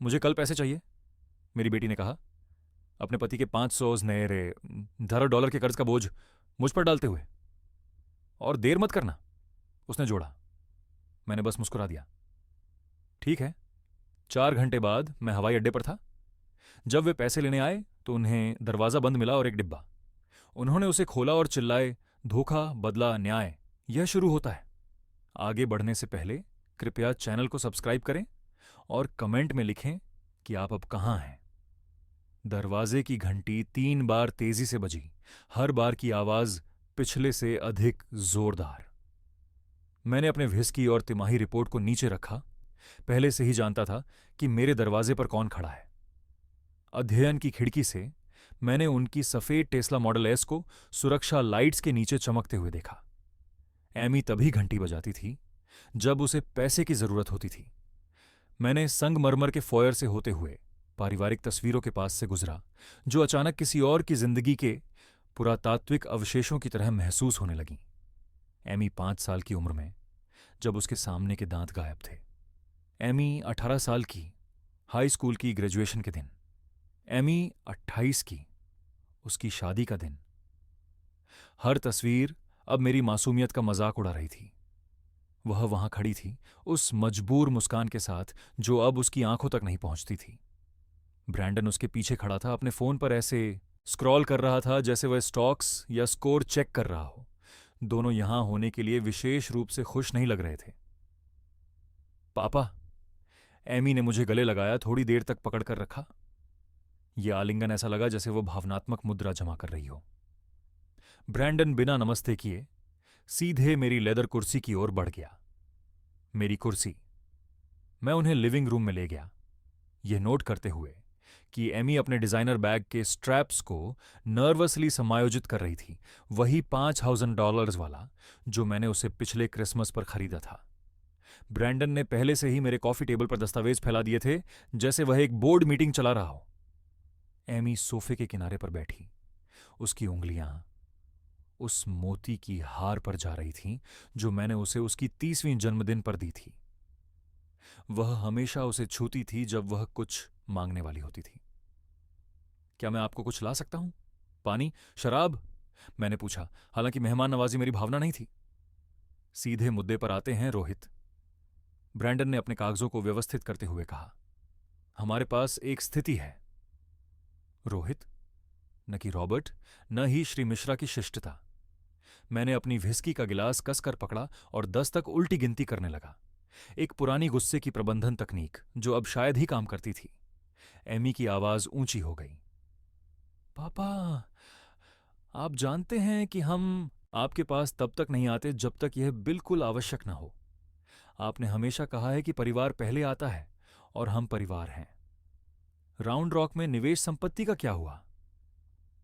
मुझे कल पैसे चाहिए, मेरी बेटी ने कहा, अपने पति के 500 नहरे $1,000 के कर्ज का बोझ मुझ पर डालते हुए। और देर मत करना, उसने जोड़ा। मैंने बस मुस्कुरा दिया। ठीक है। 4 घंटे बाद मैं हवाई अड्डे पर था। जब वे पैसे लेने आए तो उन्हें दरवाज़ा बंद मिला और एक डिब्बा। उन्होंने उसे खोला और चिल्लाए, धोखा बदला न्याय, यह शुरू होता है। आगे बढ़ने से पहले कृपया चैनल को सब्सक्राइब करें और कमेंट में लिखें कि आप अब कहाँ हैं। दरवाजे की घंटी 3 बार तेजी से बजी, हर बार की आवाज पिछले से अधिक जोरदार। मैंने अपने व्हिस्की और तिमाही रिपोर्ट को नीचे रखा। पहले से ही जानता था कि मेरे दरवाजे पर कौन खड़ा है। अध्ययन की खिड़की से मैंने उनकी सफेद टेस्ला मॉडल एस को सुरक्षा लाइट्स के नीचे चमकते हुए देखा। एमी तभी घंटी बजाती थी जब उसे पैसे की जरूरत होती थी। मैंने संगमरमर के फॉयर से होते हुए पारिवारिक तस्वीरों के पास से गुजरा, जो अचानक किसी और की जिंदगी के पुरातात्विक अवशेषों की तरह महसूस होने लगीं। एमी 5 साल की उम्र में, जब उसके सामने के दांत गायब थे। एमी 18 साल की, हाई स्कूल की ग्रेजुएशन के दिन। एमी 28 की, उसकी शादी का दिन। हर तस्वीर अब मेरी मासूमियत का मजाक उड़ा रही थी। वह वहां खड़ी थी, उस मजबूर मुस्कान के साथ जो अब उसकी आंखों तक नहीं पहुंचती थी। ब्रैंडन उसके पीछे खड़ा था, अपने फोन पर ऐसे स्क्रॉल कर रहा था जैसे वह स्टॉक्स या स्कोर चेक कर रहा हो। दोनों यहां होने के लिए विशेष रूप से खुश नहीं लग रहे थे। पापा, एमी ने मुझे गले लगाया, थोड़ी देर तक पकड़कर रखा। यह आलिंगन ऐसा लगा जैसे वो भावनात्मक मुद्रा जमा कर रही हो। ब्रैंडन बिना नमस्ते किए सीधे मेरी लेदर कुर्सी की ओर बढ़ गया। मेरी कुर्सी। मैं उन्हें लिविंग रूम में ले गया, यह नोट करते हुए कि एमी अपने डिजाइनर बैग के स्ट्रैप्स को नर्वसली समायोजित कर रही थी, वही $5,000 वाला जो मैंने उसे पिछले क्रिसमस पर खरीदा था। ब्रैंडन ने पहले से ही मेरे कॉफी टेबल पर दस्तावेज फैला दिए थे, जैसे वह एक बोर्ड मीटिंग चला रहा हो। एमी सोफे के किनारे पर बैठी, उसकी उंगलियां उस मोती की हार पर जा रही थीं जो मैंने उसे उसकी 30वीं जन्मदिन पर दी थी। वह हमेशा उसे छूती थी जब वह कुछ मांगने वाली होती थी। क्या मैं आपको कुछ ला सकता हूं? पानी, शराब? मैंने पूछा, हालांकि मेहमान नवाजी मेरी भावना नहीं थी। सीधे मुद्दे पर आते हैं, रोहित। ब्रैंडन ने अपने कागजों को व्यवस्थित करते हुए कहा, हमारे पास एक स्थिति है। रोहित? न कि रॉबर्ट, न ही श्री मिश्रा की शिष्टता। मैंने अपनी व्हिस्की का गिलास कसकर पकड़ा और 10 तक उल्टी गिनती करने लगा। एक पुरानी गुस्से की प्रबंधन तकनीक जो अब शायद ही काम करती थी। एमी की आवाज ऊंची हो गई। पापा, आप जानते हैं कि हम आपके पास तब तक नहीं आते जब तक यह बिल्कुल आवश्यक न हो। आपने हमेशा कहा है कि परिवार पहले आता है, और हम परिवार हैं। राउंड रॉक में निवेश संपत्ति का क्या हुआ?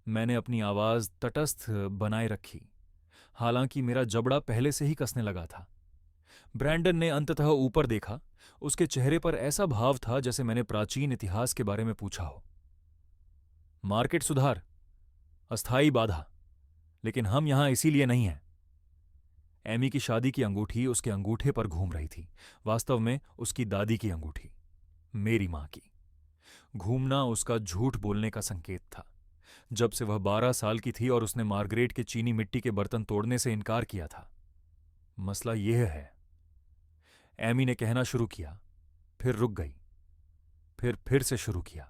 मैंने अपनी आवाज तटस्थ बनाए रखी, हालांकि मेरा जबड़ा पहले से ही कसने लगा था। ब्रैंडन ने अंततः ऊपर देखा। उसके चेहरे पर ऐसा भाव था जैसे मैंने प्राचीन इतिहास के बारे में पूछा हो। मार्केट सुधार, अस्थायी बाधा, लेकिन हम यहां इसीलिए नहीं हैं। एमी की शादी की अंगूठी उसके अंगूठे पर घूम रही थी, वास्तव में उसकी दादी की अंगूठी, मेरी मां की। घूमना उसका झूठ बोलने का संकेत था। जब से वह 12 साल की थी और उसने मार्गरेट के चीनी मिट्टी के बर्तन तोड़ने से इनकार किया था। मसला यह है, एमी ने कहना शुरू किया, फिर रुक गई, फिर से शुरू किया।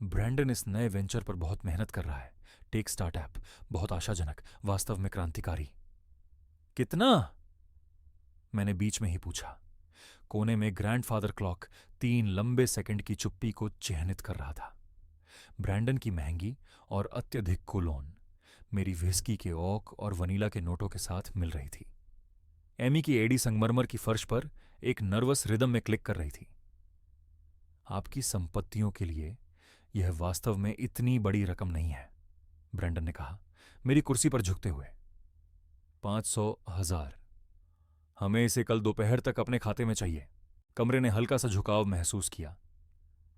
ब्रैंडन इस नए वेंचर पर बहुत मेहनत कर रहा है। टेक स्टार्टअप, बहुत आशाजनक, वास्तव में क्रांतिकारी। कितना? मैंने बीच में ही पूछा। कोने में ग्रैंडफादर क्लॉक 3 लंबे सेकंड की चुप्पी को चिह्नित कर रहा था। ब्रैंडन की महंगी और अत्यधिक कोलोन मेरी व्हिस्की के ओक और वनीला के नोटों के साथ मिल रही थी। एमी की एड़ी संगमरमर की फर्श पर एक नर्वस रिदम में क्लिक कर रही थी। आपकी संपत्तियों के लिए यह वास्तव में इतनी बड़ी रकम नहीं है, ब्रैंडन ने कहा, मेरी कुर्सी पर झुकते हुए। 500,000। हमें इसे कल दोपहर तक अपने खाते में चाहिए। कमरे ने हल्का सा झुकाव महसूस किया।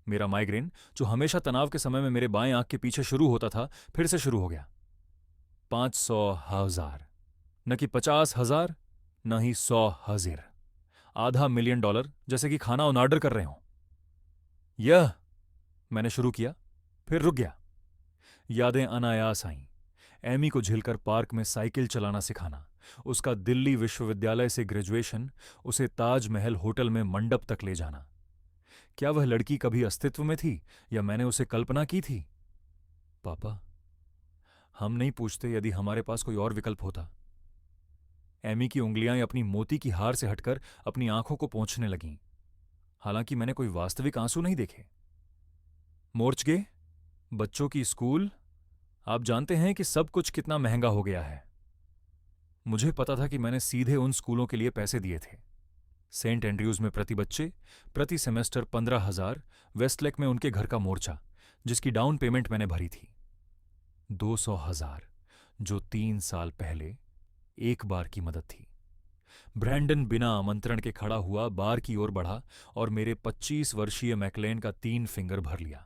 मेरा माइग्रेन, जो हमेशा तनाव के समय में मेरे बाएं आंख के पीछे शुरू होता था, फिर से शुरू हो गया। 500,000, न कि 50,000, न ही 100,000। $500,000, जैसे कि खाना ऑन ऑर्डर कर रहे हो। यह मैंने शुरू किया, फिर रुक गया। यादें अनायास आईं। एमी को झेलकर पार्क में साइकिल चलाना सिखाना, उसका दिल्ली विश्वविद्यालय से ग्रेजुएशन, उसे ताजमहल होटल में मंडप तक ले जाना। क्या वह लड़की कभी अस्तित्व में थी या मैंने उसे कल्पना की थी? पापा, हम नहीं पूछते यदि हमारे पास कोई और विकल्प होता। एमी की उंगलियां अपनी मोती की हार से हटकर अपनी आंखों को पोंछने लगीं। हालांकि मैंने कोई वास्तविक आंसू नहीं देखे। मोर्चगे, बच्चों की स्कूल, आप जानते हैं कि सब कुछ कितना महंगा हो गया है। मुझे पता था कि मैंने सीधे उन स्कूलों के लिए पैसे दिए थे। सेंट एंड्रयूज में प्रति बच्चे प्रति सेमेस्टर 15,000, वेस्टलेक में उनके घर का मोर्चा जिसकी डाउन पेमेंट मैंने भरी थी 200,000, जो 3 साल पहले एक बार की मदद थी। ब्रैंडन बिना आमंत्रण के खड़ा हुआ, बार की ओर बढ़ा और मेरे 25 वर्षीय मैकलेन का 3 फिंगर भर लिया।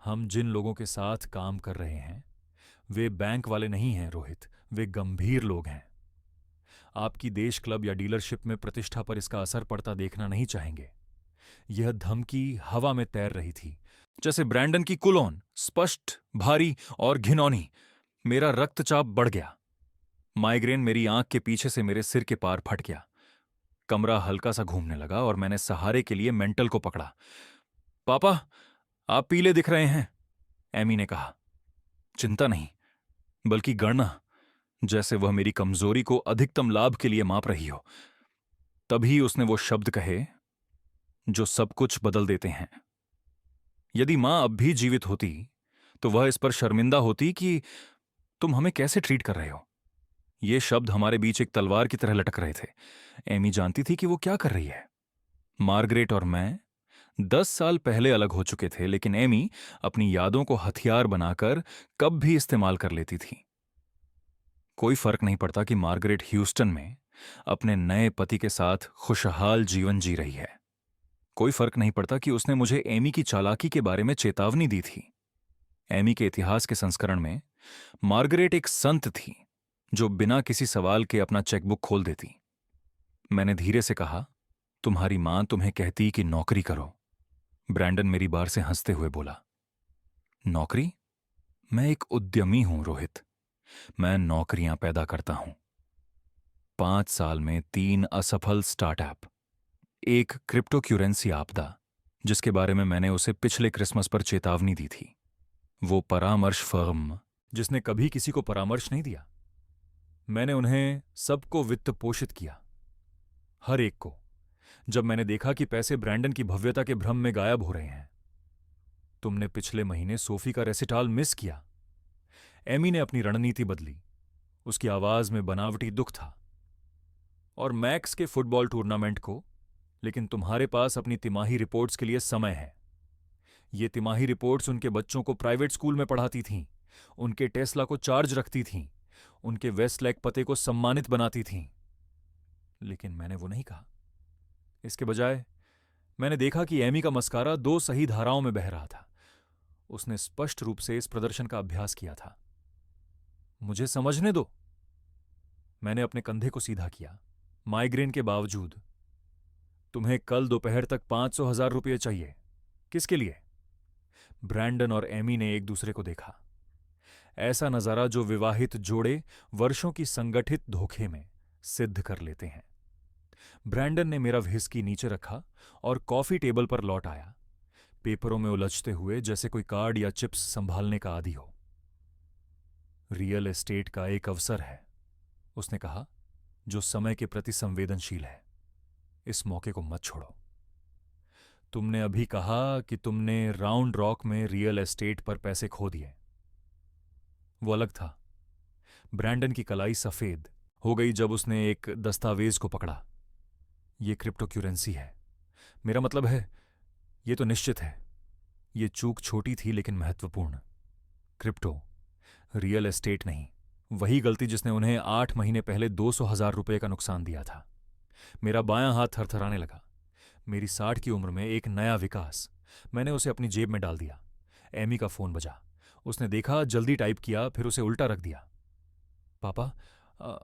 हम जिन लोगों के साथ काम कर रहे हैं वे बैंक वाले नहीं हैं रोहित, वे गंभीर लोग हैं। आपकी देश क्लब या डीलरशिप में प्रतिष्ठा पर इसका असर पड़ता देखना नहीं चाहेंगे। यह धमकी हवा में तैर रही थी, जैसे ब्रैंडन की कुलोन, स्पष्ट, भारी और घिनौनी। मेरा रक्तचाप बढ़ गया। माइग्रेन मेरी आंख के पीछे से मेरे सिर के पार फट गया। कमरा हल्का सा घूमने लगा और मैंने सहारे के लिए मेंटल को पकड़ा। पापा, आप पीले दिख रहे हैं, एमी ने कहा। चिंता नहीं, बल्कि गणना, जैसे वह मेरी कमजोरी को अधिकतम लाभ के लिए माप रही हो। तभी उसने वो शब्द कहे जो सब कुछ बदल देते हैं। यदि मां अब भी जीवित होती तो वह इस पर शर्मिंदा होती कि तुम हमें कैसे ट्रीट कर रहे हो। ये शब्द हमारे बीच एक तलवार की तरह लटक रहे थे। एमी जानती थी कि वो क्या कर रही है। मार्गरेट और मैं 10 साल पहले अलग हो चुके थे, लेकिन एमी अपनी यादों को हथियार बनाकर कब भी इस्तेमाल कर लेती थी। कोई फर्क नहीं पड़ता कि मार्गरेट ह्यूस्टन में अपने नए पति के साथ खुशहाल जीवन जी रही है। कोई फर्क नहीं पड़ता कि उसने मुझे एमी की चालाकी के बारे में चेतावनी दी थी। एमी के इतिहास के संस्करण में मार्गरेट एक संत थी जो बिना किसी सवाल के अपना चेकबुक खोल देती। मैंने धीरे से कहा, तुम्हारी मां तुम्हें कहती कि नौकरी करो। ब्रैंडन मेरी बार से हंसते हुए बोला, नौकरी? मैं एक उद्यमी हूं रोहित, मैं नौकरियां पैदा करता हूं। 5 साल में 3 असफल स्टार्टअप, एक क्रिप्टोक्यूरेंसी आपदा जिसके बारे में मैंने उसे पिछले क्रिसमस पर चेतावनी दी थी, वो परामर्श फर्म जिसने कभी किसी को परामर्श नहीं दिया। मैंने उन्हें सबको वित्त पोषित किया, हर एक को। जब मैंने देखा कि पैसे ब्रैंडन की भव्यता के भ्रम में गायब हो रहे हैं। तुमने पिछले महीने सोफी का रेसिटाल मिस किया। एमी ने अपनी रणनीति बदली। उसकी आवाज में बनावटी दुख था। और मैक्स के फुटबॉल टूर्नामेंट को, लेकिन तुम्हारे पास अपनी तिमाही रिपोर्ट्स के लिए समय है। ये तिमाही रिपोर्ट्स उनके बच्चों को प्राइवेट स्कूल में पढ़ाती थीं, उनके टेस्ला को चार्ज रखती थीं, उनके वेस्टलैक पते को सम्मानित बनाती थीं। लेकिन मैंने वो नहीं कहा। इसके बजाय मैंने देखा कि एमी का मस्कारा 2 सही धाराओं में बह रहा था। उसने स्पष्ट रूप से इस प्रदर्शन का अभ्यास किया था। मुझे समझने दो। मैंने अपने कंधे को सीधा किया। माइग्रेन के बावजूद तुम्हें कल दोपहर तक 500,000 रुपये चाहिए। किसके लिए? ब्रैंडन और एमी ने एक दूसरे को देखा। ऐसा नजारा जो विवाहित जोड़े वर्षों की संगठित धोखे में सिद्ध कर लेते हैं। ब्रैंडन ने मेरा व्हिस्की नीचे रखा और कॉफी टेबल पर लौट आया, पेपरों में उलझते हुए जैसे कोई कार्ड या चिप्स संभालने का आदी हो। रियल एस्टेट का एक अवसर है, उसने कहा, जो समय के प्रति संवेदनशील है। इस मौके को मत छोड़ो। तुमने अभी कहा कि तुमने राउंड रॉक में रियल एस्टेट पर पैसे खो दिए। वो अलग था। ब्रैंडन की कलाई सफेद हो गई जब उसने एक दस्तावेज को पकड़ा। ये क्रिप्टोक्यूरेंसी है। मेरा मतलब है, ये तो निश्चित है। ये चूक छोटी थी लेकिन महत्वपूर्ण। क्रिप्टो, रियल एस्टेट नहीं। वही गलती जिसने उन्हें 8 महीने पहले 200,000 रुपये का नुकसान दिया था। मेरा बायां हाथ थरथराने लगा। मेरी 60 की उम्र में एक नया विकास। मैंने उसे अपनी जेब में डाल दिया। एमी का फोन बजा। उसने देखा, जल्दी टाइप किया, फिर उसे उल्टा रख दिया। पापा,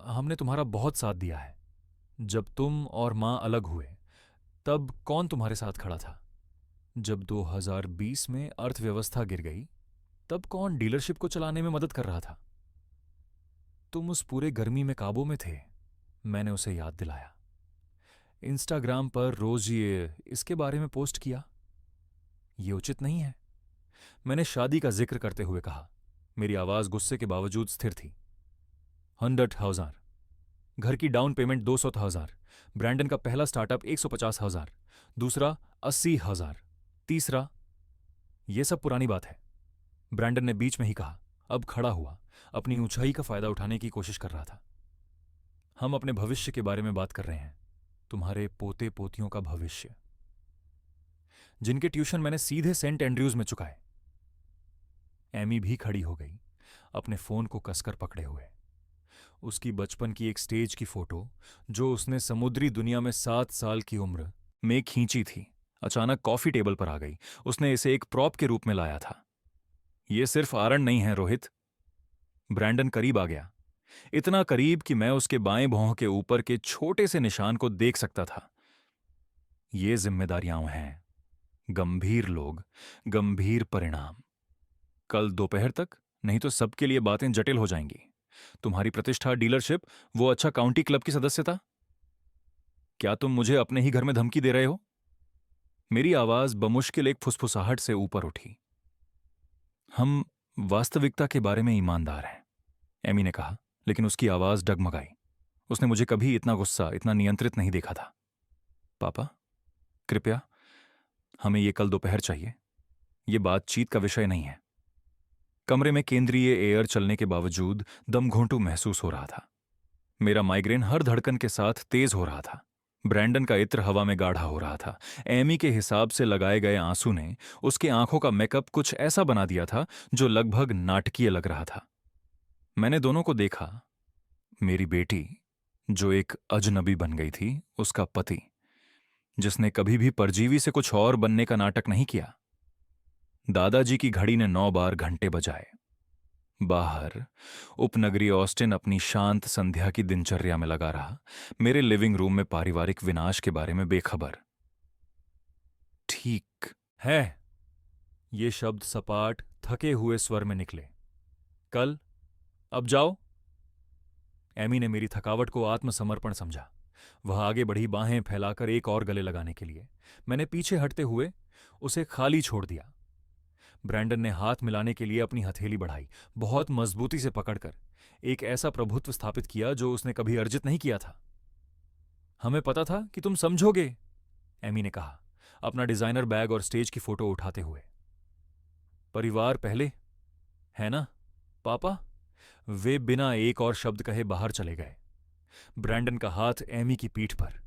हमने तुम्हारा बहुत साथ दिया है। जब तुम और मां अलग हुए तब कौन तुम्हारे साथ खड़ा था? जब 2020 में अर्थव्यवस्था गिर गई, तब कौन डीलरशिप को चलाने में मदद कर रहा था? तुम उस पूरे गर्मी में काबू में थे, मैंने उसे याद दिलाया। इंस्टाग्राम पर रोज ये इसके बारे में पोस्ट किया, ये उचित नहीं है। मैंने शादी का जिक्र करते हुए कहा। मेरी आवाज गुस्से के बावजूद स्थिर थी। 100,000, घर की डाउन पेमेंट 200,000, ब्रैंडन का पहला स्टार्टअप 150,000, दूसरा 80,000, तीसरा। ये सब पुरानी बात है, ब्रैंडन ने बीच में ही कहा। अब खड़ा हुआ, अपनी ऊंचाई का फायदा उठाने की कोशिश कर रहा था। हम अपने भविष्य के बारे में बात कर रहे हैं, तुम्हारे पोते पोतियों का भविष्य, जिनके ट्यूशन मैंने सीधे सेंट एंड्रयूज में चुकाए। एमी भी खड़ी हो गई, अपने फोन को कसकर पकड़े हुए। उसकी बचपन की एक स्टेज की फोटो, जो उसने समुद्री दुनिया में 7 साल की उम्र में खींची थी, अचानक कॉफी टेबल पर आ गई। उसने इसे एक प्रॉप के रूप में लाया था। यह सिर्फ आरण नहीं है रोहित। ब्रैंडन करीब आ गया, इतना करीब कि मैं उसके बाएं भौं के ऊपर के छोटे से निशान को देख सकता था। ये जिम्मेदारियां हैं, गंभीर लोग, गंभीर परिणाम। कल दोपहर तक, नहीं तो सबके लिए बातें जटिल हो जाएंगी। तुम्हारी प्रतिष्ठा, डीलरशिप, वो अच्छा काउंटी क्लब की सदस्यता। क्या तुम मुझे अपने ही घर में धमकी दे रहे हो? मेरी आवाज बमुश्किल एक फुसफुसाहट से ऊपर उठी। हम वास्तविकता के बारे में ईमानदार हैं, एमी ने कहा, लेकिन उसकी आवाज डगमगाई। उसने मुझे कभी इतना गुस्सा, इतना नियंत्रित नहीं देखा था। पापा, कृपया, हमें ये कल दोपहर चाहिए। ये बातचीत का विषय नहीं है। कमरे में केंद्रीय एयर चलने के बावजूद दमघोंटू महसूस हो रहा था। मेरा माइग्रेन हर धड़कन के साथ तेज हो रहा था। ब्रैंडन का इत्र हवा में गाढ़ा हो रहा था। एमी के हिसाब से लगाए गए आंसू ने उसके आंखों का मेकअप कुछ ऐसा बना दिया था जो लगभग नाटकीय लग रहा था। मैंने दोनों को देखा। मेरी बेटी, जो एक अजनबी बन गई थी, उसका पति, जिसने कभी भी परजीवी से कुछ और बनने का नाटक नहीं किया। दादाजी की घड़ी ने 9 बार घंटे बजाए। बाहर उपनगरीय ऑस्टिन अपनी शांत संध्या की दिनचर्या में लगा रहा, मेरे लिविंग रूम में पारिवारिक विनाश के बारे में बेखबर। ठीक है, ये शब्द सपाट, थके हुए स्वर में निकले। कल, अब जाओ। एमी ने मेरी थकावट को आत्मसमर्पण समझा। वह आगे बढ़ी, बाहें फैलाकर एक और गले लगाने के लिए। मैंने पीछे हटते हुए उसे खाली छोड़ दिया। ब्रैंडन ने हाथ मिलाने के लिए अपनी हथेली बढ़ाई, बहुत मजबूती से पकड़कर, एक ऐसा प्रभुत्व स्थापित किया जो उसने कभी अर्जित नहीं किया था। हमें पता था कि तुम समझोगे, एमी ने कहा, अपना डिजाइनर बैग और स्टेज की फोटो उठाते हुए। परिवार पहले, है ना पापा? वे बिना एक और शब्द कहे बाहर चले गए। ब्रैंडन का हाथ एमी की पीठ पर,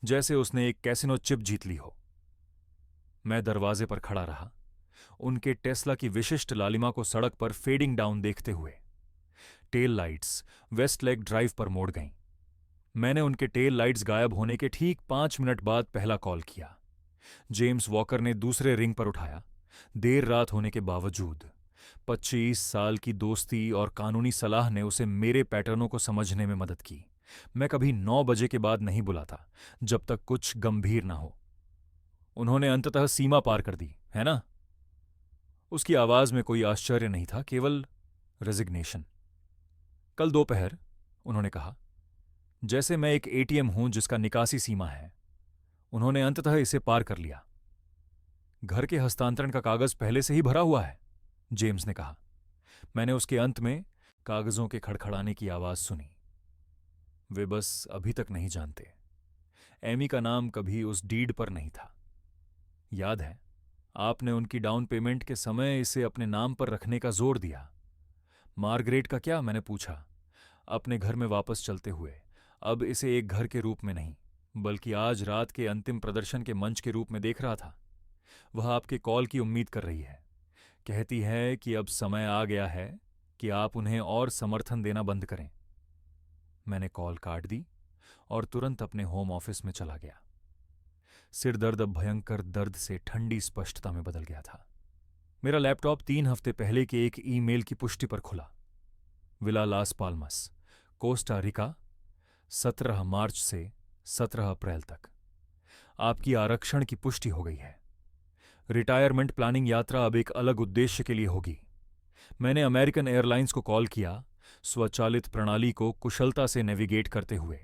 जैसे उसने एक कैसिनो चिप जीत ली हो। मैं दरवाजे पर खड़ा रहा, उनके टेस्ला की विशिष्ट लालिमा को सड़क पर फेडिंग डाउन देखते हुए। टेल लाइट्स वेस्टलेक ड्राइव पर मोड़ गईं। मैंने उनके टेल लाइट्स गायब होने के ठीक 5 मिनट बाद पहला कॉल किया। जेम्स वॉकर ने दूसरे रिंग पर उठाया। देर रात होने के बावजूद 25 साल की दोस्ती और कानूनी सलाह ने उसे मेरे पैटर्नों को समझने में मदद की। मैं कभी 9 बजे के बाद नहीं बुलाता, जब तक कुछ गंभीर ना हो। उन्होंने अंततः सीमा पार कर दी, है ना? उसकी आवाज में कोई आश्चर्य नहीं था, केवल रेजिग्नेशन। कल दोपहर, उन्होंने कहा, जैसे मैं एक एटीएम हूं जिसका निकासी सीमा है। उन्होंने अंततः इसे पार कर लिया। घर के हस्तांतरण का कागज पहले से ही भरा हुआ है, जेम्स ने कहा। मैंने उसके अंत में कागजों के खड़खड़ाने की आवाज सुनी। वे बस अभी तक नहीं जानते, एमी का नाम कभी उस डीड पर नहीं था। याद है, आपने उनकी डाउन पेमेंट के समय इसे अपने नाम पर रखने का जोर दिया। मार्गरेट का क्या? मैंने पूछा, अपने घर में वापस चलते हुए। अब इसे एक घर के रूप में नहीं, बल्कि आज रात के अंतिम प्रदर्शन के मंच के रूप में देख रहा था। वह आपके कॉल की उम्मीद कर रही है, कहती है कि अब समय आ गया है कि आप उन्हें और समर्थन देना बंद करें। मैंने कॉल काट दी और तुरंत अपने होम ऑफिस में चला गया। सिरदर्द अब भयंकर दर्द से ठंडी स्पष्टता में बदल गया था। मेरा लैपटॉप 3 हफ्ते पहले के एक ईमेल की पुष्टि पर खुला। विला लास पाल्मस, कोस्टा रिका, 17 मार्च से 17 अप्रैल तक। आपकी आरक्षण की पुष्टि हो गई है। रिटायरमेंट प्लानिंग यात्रा अब एक अलग उद्देश्य के लिए होगी। मैंने अमेरिकन एयरलाइंस को कॉल किया, स्वचालित प्रणाली को कुशलता से नेविगेट करते हुए।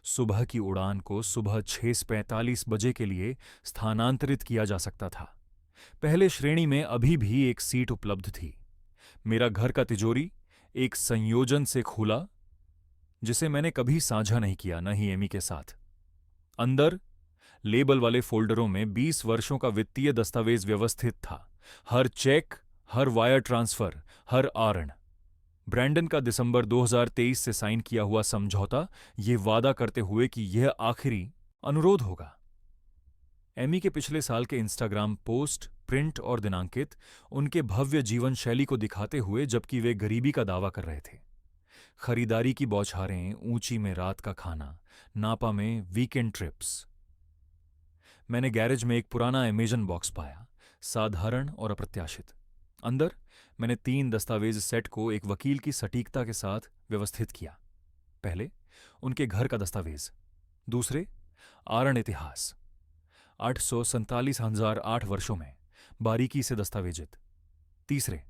सुबह की उड़ान को सुबह 6:45 बजे के लिए स्थानांतरित किया जा सकता था। पहले श्रेणी में अभी भी एक सीट उपलब्ध थी। मेरा घर का तिजोरी एक संयोजन से खुला जिसे मैंने कभी साझा नहीं किया, न ही एमी के साथ। अंदर लेबल वाले फोल्डरों में 20 वर्षों का वित्तीय दस्तावेज व्यवस्थित था। हर चेक, हर वायर ट्रांसफर, हर आरण। ब्रैंडन का दिसंबर 2023 से साइन किया हुआ समझौता, ये वादा करते हुए कि यह आखिरी अनुरोध होगा। एमी के पिछले साल के इंस्टाग्राम पोस्ट, प्रिंट और दिनांकित, उनके भव्य जीवन शैली को दिखाते हुए, जबकि वे गरीबी का दावा कर रहे थे। खरीदारी की बौछारें, ऊंची में रात का खाना, नापा में वीकेंड ट्रिप्स। मैंने गैरेज में एक पुराना अमेजन बॉक्स पाया, साधारण और अप्रत्याशित। अंदर मैंने 3 दस्तावेज सेट को एक वकील की सटीकता के साथ व्यवस्थित किया। पहले उनके घर का दस्तावेज, दूसरे आरण इतिहास, 847,008 वर्षों में बारीकी से दस्तावेजित, तीसरे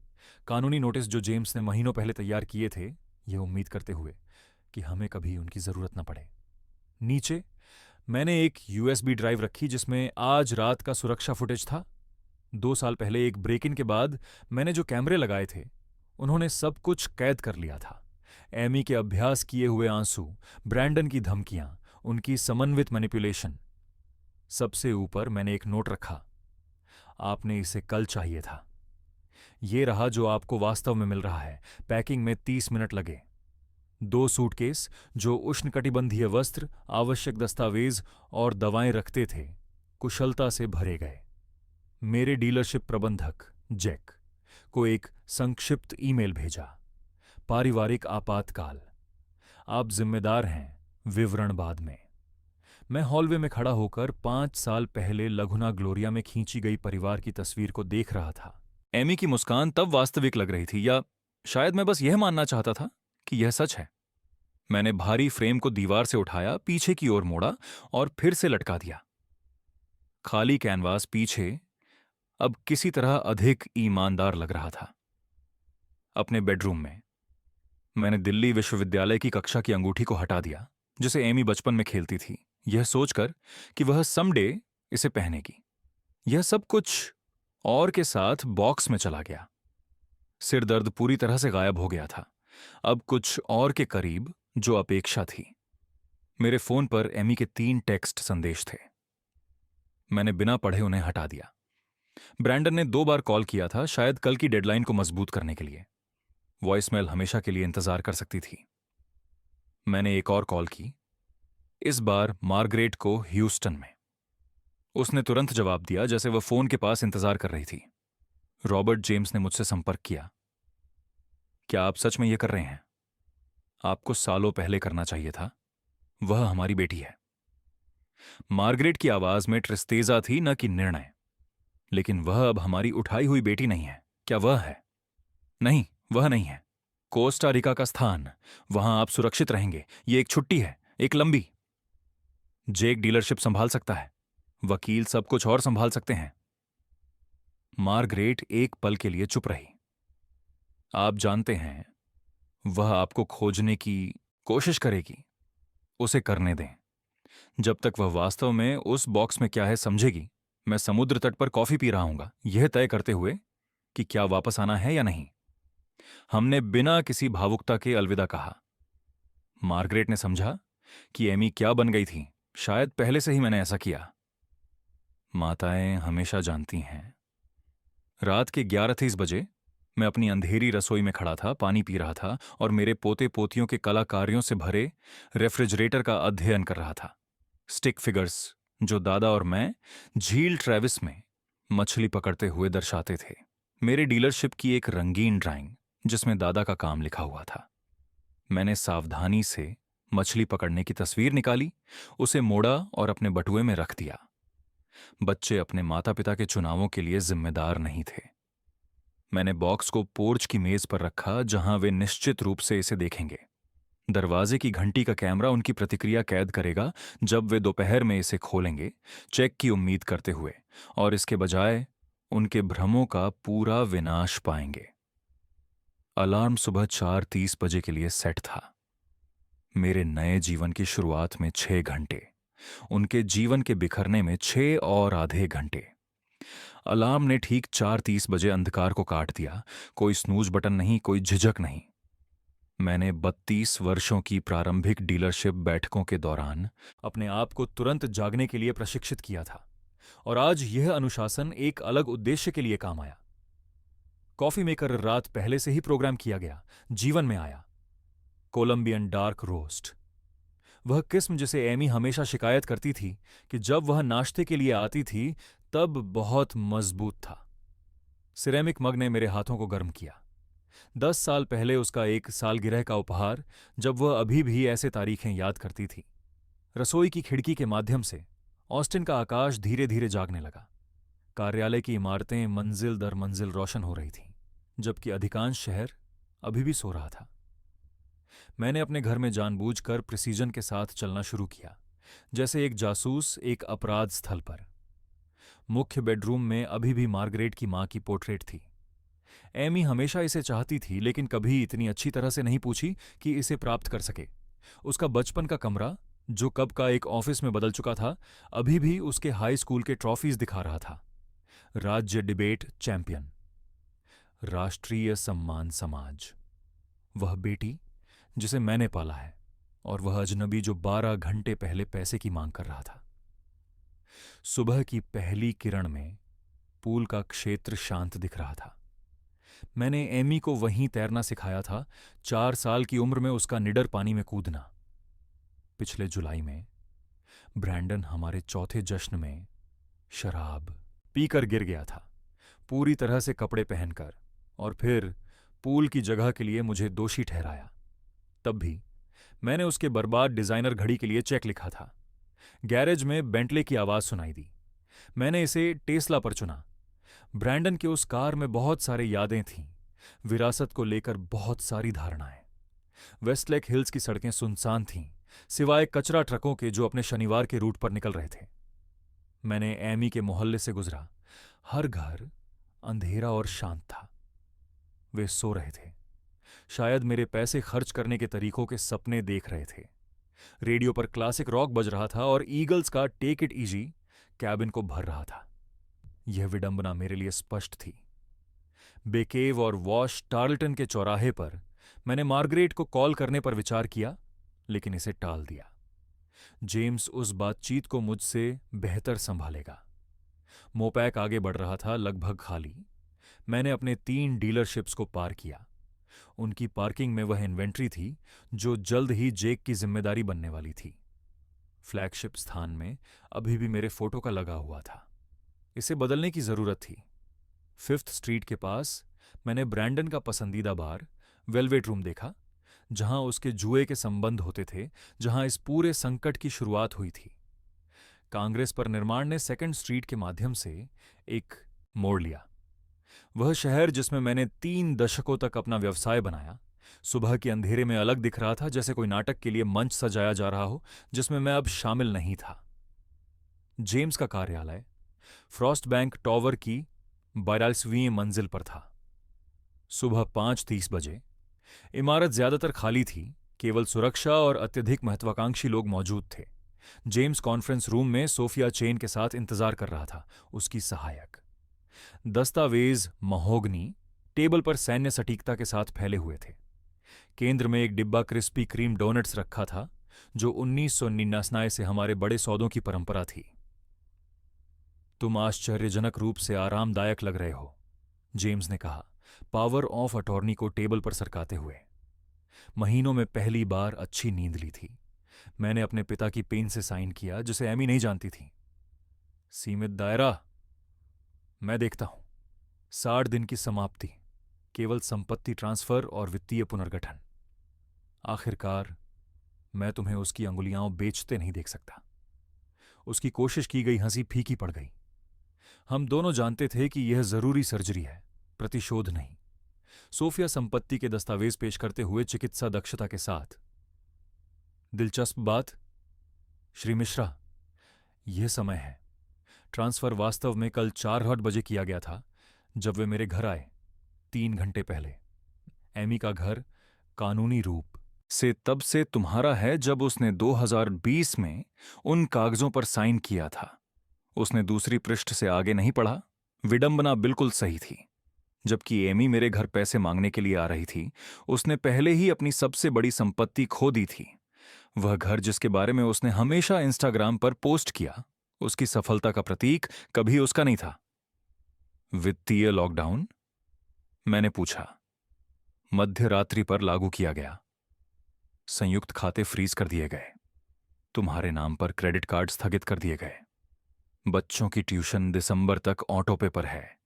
कानूनी नोटिस जो जेम्स ने महीनों पहले तैयार किए थे, यह उम्मीद करते हुए कि हमें कभी उनकी जरूरत न पड़े। नीचे मैंने एक यूएसबी ड्राइव रखी जिसमें आज रात का सुरक्षा फुटेज था। 2 साल पहले एक ब्रेक इन के बाद मैंने जो कैमरे लगाए थे, उन्होंने सब कुछ कैद कर लिया था। एमी के अभ्यास किए हुए आंसू, ब्रैंडन की धमकियां, उनकी समन्वित मैनिपुलेशन। सबसे ऊपर मैंने एक नोट रखा, आपने इसे कल चाहिए था। ये रहा जो आपको वास्तव में मिल रहा है। पैकिंग में 30 मिनट लगे। 2 सूटकेस जो उष्णकटिबंधीय वस्त्र, आवश्यक दस्तावेज और दवाएं रखते थे, कुशलता से भरे गए। मेरे डीलरशिप प्रबंधक जैक को एक संक्षिप्त ईमेल भेजा, पारिवारिक आपातकाल, आप जिम्मेदार हैं, विवरण बाद में। मैं हॉलवे में खड़ा होकर 5 साल पहले लघुना ग्लोरिया में खींची गई परिवार की तस्वीर को देख रहा था। एमी की मुस्कान तब वास्तविक लग रही थी, या शायद मैं बस यह मानना चाहता था कि यह सच है। मैंने भारी फ्रेम को दीवार से उठाया, पीछे की ओर मोड़ा और फिर से लटका दिया। खाली कैनवास पीछे अब किसी तरह अधिक ईमानदार लग रहा था। अपने बेडरूम में मैंने दिल्ली विश्वविद्यालय की कक्षा की अंगूठी को हटा दिया जिसे एमी बचपन में खेलती थी, यह सोचकर कि वह समडे इसे पहनेगी। यह सब कुछ और के साथ बॉक्स में चला गया। सिर दर्द पूरी तरह से गायब हो गया था। अब कुछ और के करीब जो अपेक्षा थी। मेरे फोन पर एमी के 3 टेक्स्ट संदेश थे। मैंने बिना पढ़े उन्हें हटा दिया। ब्रैंडन ने 2 बार कॉल किया था, शायद कल की डेडलाइन को मजबूत करने के लिए। वॉइसमेल हमेशा के लिए इंतजार कर सकती थी। मैंने एक और कॉल की, इस बार मार्गरेट को ह्यूस्टन में। उसने तुरंत जवाब दिया जैसे वह फोन के पास इंतजार कर रही थी। रॉबर्ट जेम्स ने मुझसे संपर्क किया। क्या आप सच में यह कर रहे हैं? आपको सालों पहले करना चाहिए था। वह हमारी बेटी है। मार्गरेट की आवाज में ट्रिस्तेजा थी, न कि निर्णय। लेकिन वह अब हमारी उठाई हुई बेटी नहीं है। क्या वह है? नहीं, वह नहीं है। कोस्टा रिका का स्थान, वहां आप सुरक्षित रहेंगे। यह एक छुट्टी है, एक लंबी। जेक डीलरशिप संभाल सकता है, वकील सब कुछ और संभाल सकते हैं। मार्गरेट एक पल के लिए चुप रही। आप जानते हैं, वह आपको खोजने की कोशिश करेगी। उसे करने दें। जब तक वह वास्तव में उस बॉक्स में क्या है समझेगी, मैं समुद्र तट पर कॉफी पी रहा हूंगा, यह तय करते हुए कि क्या वापस आना है या नहीं। हमने बिना किसी भावुकता के अलविदा कहा। मार्गरेट ने समझा कि एमी क्या बन गई थी। शायद पहले से ही मैंने ऐसा किया। माताएं हमेशा जानती हैं। रात के 11:30 बजे मैं अपनी अंधेरी रसोई में खड़ा था, पानी पी रहा था और मेरे पोते पोतियों के कलाकारियों से भरे रेफ्रिजरेटर का अध्ययन कर रहा था। स्टिक फिगर्स जो दादा और मैं झील ट्रेविस में मछली पकड़ते हुए दर्शाते थे। मेरे डीलरशिप की एक रंगीन ड्राइंग जिसमें दादा का काम लिखा हुआ था। मैंने सावधानी से मछली पकड़ने की तस्वीर निकाली, उसे मोड़ा और अपने बटुए में रख दिया। बच्चे अपने माता पिता के चुनावों के लिए जिम्मेदार नहीं थे। मैंने बॉक्स को पोर्च की मेज पर रखा जहां वे निश्चित रूप से इसे देखेंगे। दरवाजे की घंटी का कैमरा उनकी प्रतिक्रिया कैद करेगा जब वे दोपहर में इसे खोलेंगे, चेक की उम्मीद करते हुए, और इसके बजाय उनके भ्रमों का पूरा विनाश पाएंगे। अलार्म सुबह 4:30 बजे के लिए सेट था। मेरे नए जीवन की शुरुआत में 6 घंटे, उनके जीवन के बिखरने में 6 और आधे घंटे। अलार्म ने ठीक 4:30 बजे अंधकार को काट दिया। कोई स्नूज बटन नहीं, कोई झिझक नहीं। मैंने 32 वर्षों की प्रारंभिक डीलरशिप बैठकों के दौरान अपने आप को तुरंत जागने के लिए प्रशिक्षित किया था, और आज यह अनुशासन एक अलग उद्देश्य के लिए काम आया। कॉफी मेकर रात पहले से ही प्रोग्राम किया गया, जीवन में आया। कोलंबियन डार्क रोस्ट, वह किस्म जिसे एमी हमेशा शिकायत करती थी कि जब वह नाश्ते के लिए आती थी तब बहुत मजबूत था। सिरेमिक मग ने मेरे हाथों को गर्म किया। 10 साल पहले उसका एक सालगिरह का उपहार, जब वह अभी भी ऐसे तारीखें याद करती थी। रसोई की खिड़की के माध्यम से ऑस्टिन का आकाश धीरे धीरे जागने लगा। कार्यालय की इमारतें मंजिल दर मंजिल रोशन हो रही थीं, जबकि अधिकांश शहर अभी भी सो रहा था। मैंने अपने घर में जानबूझकर प्रिसीजन के साथ चलना शुरू किया, जैसे एक जासूस एक अपराध स्थल पर। मुख्य बेडरूम में अभी भी मार्गरेट की मां की पोर्ट्रेट थी। एमी हमेशा इसे चाहती थी, लेकिन कभी इतनी अच्छी तरह से नहीं पूछी कि इसे प्राप्त कर सके। उसका बचपन का कमरा, जो कब का एक ऑफिस में बदल चुका था, अभी भी उसके हाई स्कूल के ट्रॉफीज दिखा रहा था। राज्य डिबेट चैंपियन, राष्ट्रीय सम्मान समाज, वह बेटी जिसे मैंने पाला है, और वह अजनबी जो 12 घंटे पहले पैसे की मांग कर रहा था। सुबह की पहली किरण में पूल का क्षेत्र शांत दिख रहा था। मैंने एमी को वहीं तैरना सिखाया था, 4 साल की उम्र में उसका निडर पानी में कूदना। पिछले जुलाई में ब्रैंडन हमारे चौथे जश्न में शराब पीकर गिर गया था, पूरी तरह से कपड़े पहनकर, और फिर पूल की जगह के लिए मुझे दोषी ठहराया। तब भी मैंने उसके बर्बाद डिजाइनर घड़ी के लिए चेक लिखा था। गैरेज में बेंटले की आवाज सुनाई दी। मैंने इसे टेस्ला पर चुना। ब्रैंडन के उस कार में बहुत सारी यादें थीं, विरासत को लेकर बहुत सारी धारणाएं। वेस्टलेक हिल्स की सड़कें सुनसान थीं, सिवाय कचरा ट्रकों के जो अपने शनिवार के रूट पर निकल रहे थे। मैंने एमी के मोहल्ले से गुजरा। हर घर अंधेरा और शांत था। वे सो रहे थे, शायद मेरे पैसे खर्च करने के तरीकों के सपने देख रहे थे। रेडियो पर क्लासिक रॉक बज रहा था और ईगल्स का टेक इट इजी कैबिन को भर रहा था। यह विडंबना मेरे लिए स्पष्ट थी। बेकेव और वॉश टार्लटन के चौराहे पर मैंने मार्गरेट को कॉल करने पर विचार किया, लेकिन इसे टाल दिया। जेम्स उस बातचीत को मुझसे बेहतर संभालेगा। मोपैक आगे बढ़ रहा था, लगभग खाली। मैंने अपने 3 डीलरशिप्स को पार किया। उनकी पार्किंग में वह इन्वेंट्री थी जो जल्द ही जेक की जिम्मेदारी बनने वाली थी। फ्लैगशिप स्थान में अभी भी मेरे फोटो का लगा हुआ था। इसे बदलने की जरूरत थी। 5th स्ट्रीट के पास मैंने ब्रैंडन का पसंदीदा बार वेलवेट रूम देखा, जहां उसके जुए के संबंध होते थे, जहां इस पूरे संकट की शुरुआत हुई थी। कांग्रेस पर निर्माण ने 2nd स्ट्रीट के माध्यम से एक मोड़ लिया। वह शहर जिसमें मैंने 3 दशकों तक अपना व्यवसाय बनाया, सुबह के अंधेरे में अलग दिख रहा था, जैसे कोई नाटक के लिए मंच सजाया जा रहा हो जिसमें मैं अब शामिल नहीं था। जेम्स का कार्यालय फ्रॉस्ट बैंक टॉवर की 42वीं मंजिल पर था। सुबह 5:30 बजे इमारत ज्यादातर खाली थी, केवल सुरक्षा और अत्यधिक महत्वाकांक्षी लोग मौजूद थे। जेम्स कॉन्फ्रेंस रूम में सोफिया चेन के साथ इंतजार कर रहा था, उसकी सहायक। दस्तावेज महोगनी टेबल पर सैन्य सटीकता के साथ फैले हुए थे। केंद्र में एक डिब्बा क्रिस्पी क्रीम डोनट्स रखा था, जो 1999 से हमारे बड़े सौदों की परंपरा थी। तुम आश्चर्यजनक रूप से आरामदायक लग रहे हो, जेम्स ने कहा, पावर ऑफ अटॉर्नी को टेबल पर सरकाते हुए। महीनों में पहली बार अच्छी नींद ली थी। मैंने अपने पिता की पेन से साइन किया, जिसे एमी नहीं जानती थी। सीमित दायरा, मैं देखता हूं। 60 दिन की समाप्ति, केवल संपत्ति ट्रांसफर और वित्तीय पुनर्गठन। आखिरकार मैं तुम्हें उसकी अंगुलियां बेचते नहीं देख सकता। उसकी कोशिश की गई हंसी फीकी पड़ गई। हम दोनों जानते थे कि यह जरूरी सर्जरी है, प्रतिशोध नहीं। सोफिया संपत्ति के दस्तावेज पेश करते हुए चिकित्सा दक्षता के साथ, दिलचस्प बात, श्री मिश्रा, यह समय है। ट्रांसफर वास्तव में कल 4:08 बजे किया गया था, जब वे मेरे घर आए 3 घंटे पहले। एमी का घर कानूनी रूप से तब से तुम्हारा है जब उसने 2020 में उन कागजों पर साइन किया था। उसने दूसरी पृष्ठ से आगे नहीं पढ़ा। विडंबना बिल्कुल सही थी। जबकि एमी मेरे घर पैसे मांगने के लिए आ रही थी, उसने पहले ही अपनी सबसे बड़ी संपत्ति खो दी थी। वह घर जिसके बारे में उसने हमेशा इंस्टाग्राम पर पोस्ट किया, उसकी सफलता का प्रतीक कभी उसका नहीं था। वित्तीय लॉकडाउन? मैंने पूछा। मध्य रात्रि पर लागू किया गया। संयुक्त खाते फ्रीज कर दिए गए। तुम्हारे नाम पर क्रेडिट कार्ड स्थगित कर दिए गए। बच्चों की ट्यूशन दिसंबर तक ऑटो पे पर है।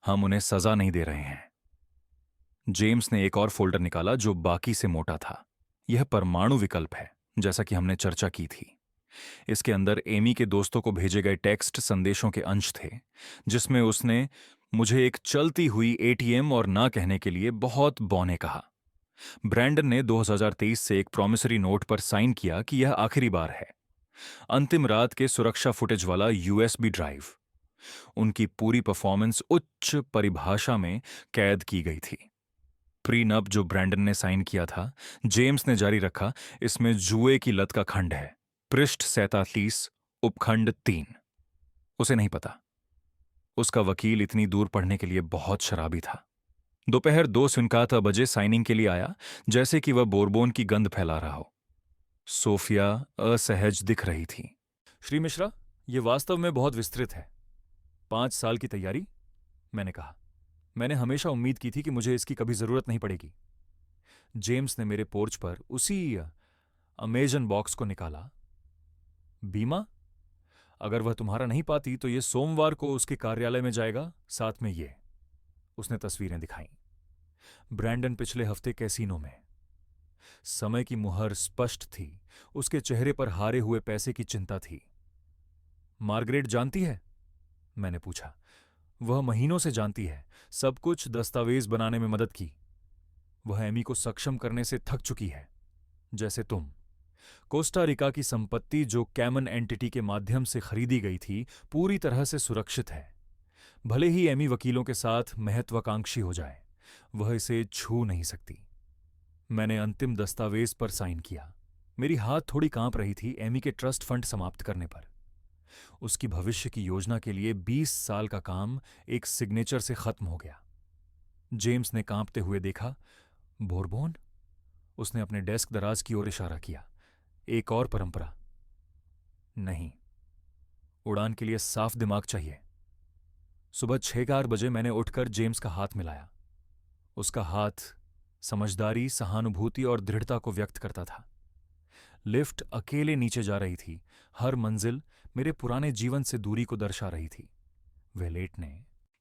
हम उन्हें सजा नहीं दे रहे हैं। जेम्स ने एक और फोल्डर निकाला जो बाकी से मोटा था। यह परमाणु विकल्प है, जैसा कि हमने चर्चा की थी। इसके अंदर एमी के दोस्तों को भेजे गए टेक्स्ट संदेशों के अंश थे, जिसमें उसने मुझे एक चलती हुई एटीएम और ना कहने के लिए बहुत बौने कहा। ब्रैंडन ने 2023 से एक प्रॉमिसरी नोट पर साइन किया कि यह आखिरी बार है। अंतिम रात के सुरक्षा फुटेज वाला यूएसबी ड्राइव। उनकी पूरी परफॉर्मेंस उच्च परिभाषा में कैद की गई थी। प्रीनब जो ब्रैंडन ने साइन किया था, जेम्स ने जारी रखा, इसमें जुए की लत का खंड है। पृष्ठ 47 उपखंड 3। उसे नहीं पता। उसका वकील इतनी दूर पढ़ने के लिए बहुत शराबी था। दोपहर 2:57 साइनिंग के लिए आया, जैसे कि वह बोरबोन की गंध फैला रहा हो। सोफिया असहज दिख रही थी। श्री मिश्रा, यह वास्तव में बहुत विस्तृत है। 5 साल की तैयारी, मैंने कहा। मैंने हमेशा उम्मीद की थी कि मुझे इसकी कभी जरूरत नहीं पड़ेगी। जेम्स ने मेरे पोर्च पर उसी अमेजन बॉक्स को निकाला। बीमा? अगर वह तुम्हारा नहीं पाती तो यह सोमवार को उसके कार्यालय में जाएगा, साथ में ये। उसने तस्वीरें दिखाईं। ब्रैंडन पिछले हफ्ते कैसीनो में। समय की मुहर स्पष्ट थी। उसके चेहरे पर हारे हुए पैसे की चिंता थी। मार्गरेट जानती है? मैंने पूछा। वह महीनों से जानती है। सब कुछ दस्तावेज बनाने में मदद की। वह एमी को सक्षम करने से थक चुकी है, जैसे तुम। कोस्टा रिका की संपत्ति जो कैमन एंटिटी के माध्यम से खरीदी गई थी, पूरी तरह से सुरक्षित है। भले ही एमी वकीलों के साथ महत्वाकांक्षी हो जाए, वह इसे छू नहीं सकती। मैंने अंतिम दस्तावेज पर साइन किया। मेरी हाथ थोड़ी कांप रही थी एमी के ट्रस्ट फंड समाप्त करने पर। उसकी भविष्य की योजना के लिए 20 साल का काम एक सिग्नेचर से खत्म हो गया। जेम्स ने कांपते हुए देखा। बोरबोन? उसने अपने डेस्क दराज की ओर इशारा किया। एक और परंपरा? नहीं। उड़ान के लिए साफ दिमाग चाहिए। सुबह 6:04 मैंने उठकर जेम्स का हाथ मिलाया। उसका हाथ समझदारी, सहानुभूति और दृढ़ता को व्यक्त करता था। लिफ्ट अकेले नीचे जा रही थी। हर मंजिल मेरे पुराने जीवन से दूरी को दर्शा रही थी। वेलेट ने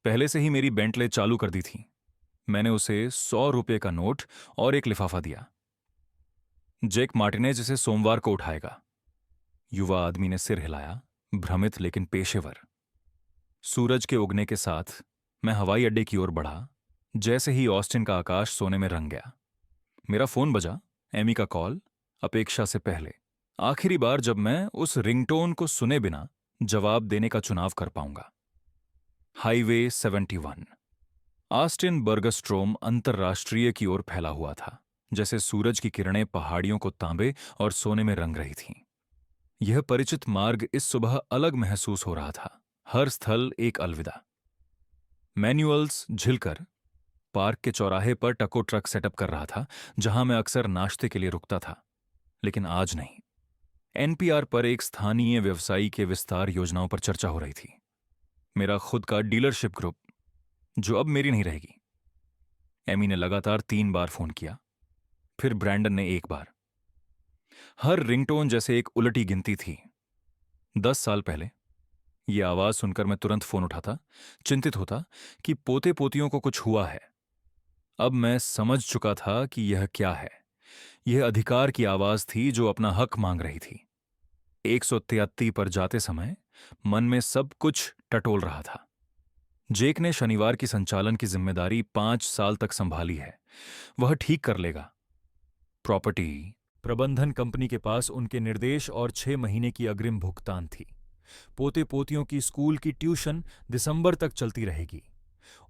पहले से ही मेरी बेंटले चालू कर दी थी। मैंने उसे 100 रुपये का नोट और एक लिफाफा दिया। जेक मार्टिनेज इसे सोमवार को उठाएगा। युवा आदमी ने सिर हिलाया, भ्रमित लेकिन पेशेवर। सूरज के उगने के साथ मैं हवाई अड्डे की ओर बढ़ा। जैसे ही ऑस्टिन का आकाश सोने में रंग गया, मेरा फोन बजा। एमी का कॉल, अपेक्षा से पहले। आखिरी बार जब मैं उस रिंगटोन को सुने बिना जवाब देने का चुनाव कर पाऊंगा। हाईवे 71। ऑस्टिन बर्गस्ट्रोम अंतर्राष्ट्रीय की ओर फैला हुआ था, जैसे सूरज की किरणें पहाड़ियों को तांबे और सोने में रंग रही थीं। यह परिचित मार्ग इस सुबह अलग महसूस हो रहा था। हर स्थल एक अलविदा। मैनुअल्स झिलकर पार्क के चौराहे पर टको ट्रक सेटअप कर रहा था, जहां मैं अक्सर नाश्ते के लिए रुकता था। लेकिन आज नहीं। एनपीआर पर एक स्थानीय व्यवसायी के विस्तार योजनाओं पर चर्चा हो रही थी। मेरा खुद का डीलरशिप ग्रुप, जो अब मेरी नहीं रहेगी। एमी ने लगातार 3 बार फोन किया, फिर ब्रैंडन ने 1 बार। हर रिंगटोन जैसे एक उलटी गिनती थी। 10 साल पहले यह आवाज सुनकर मैं तुरंत फोन उठाता, चिंतित होता कि पोते पोतियों को कुछ हुआ है। अब मैं समझ चुका था कि यह क्या है। यह अधिकार की आवाज थी जो अपना हक मांग रही थी। 133 पर जाते समय मन में सब कुछ टटोल रहा था। जेक ने शनिवार की संचालन की जिम्मेदारी 5 साल तक संभाली है। वह ठीक कर लेगा। प्रॉपर्टी प्रबंधन कंपनी के पास उनके निर्देश और 6 महीने की अग्रिम भुगतान थी। पोते पोतियों की स्कूल की ट्यूशन दिसंबर तक चलती रहेगी।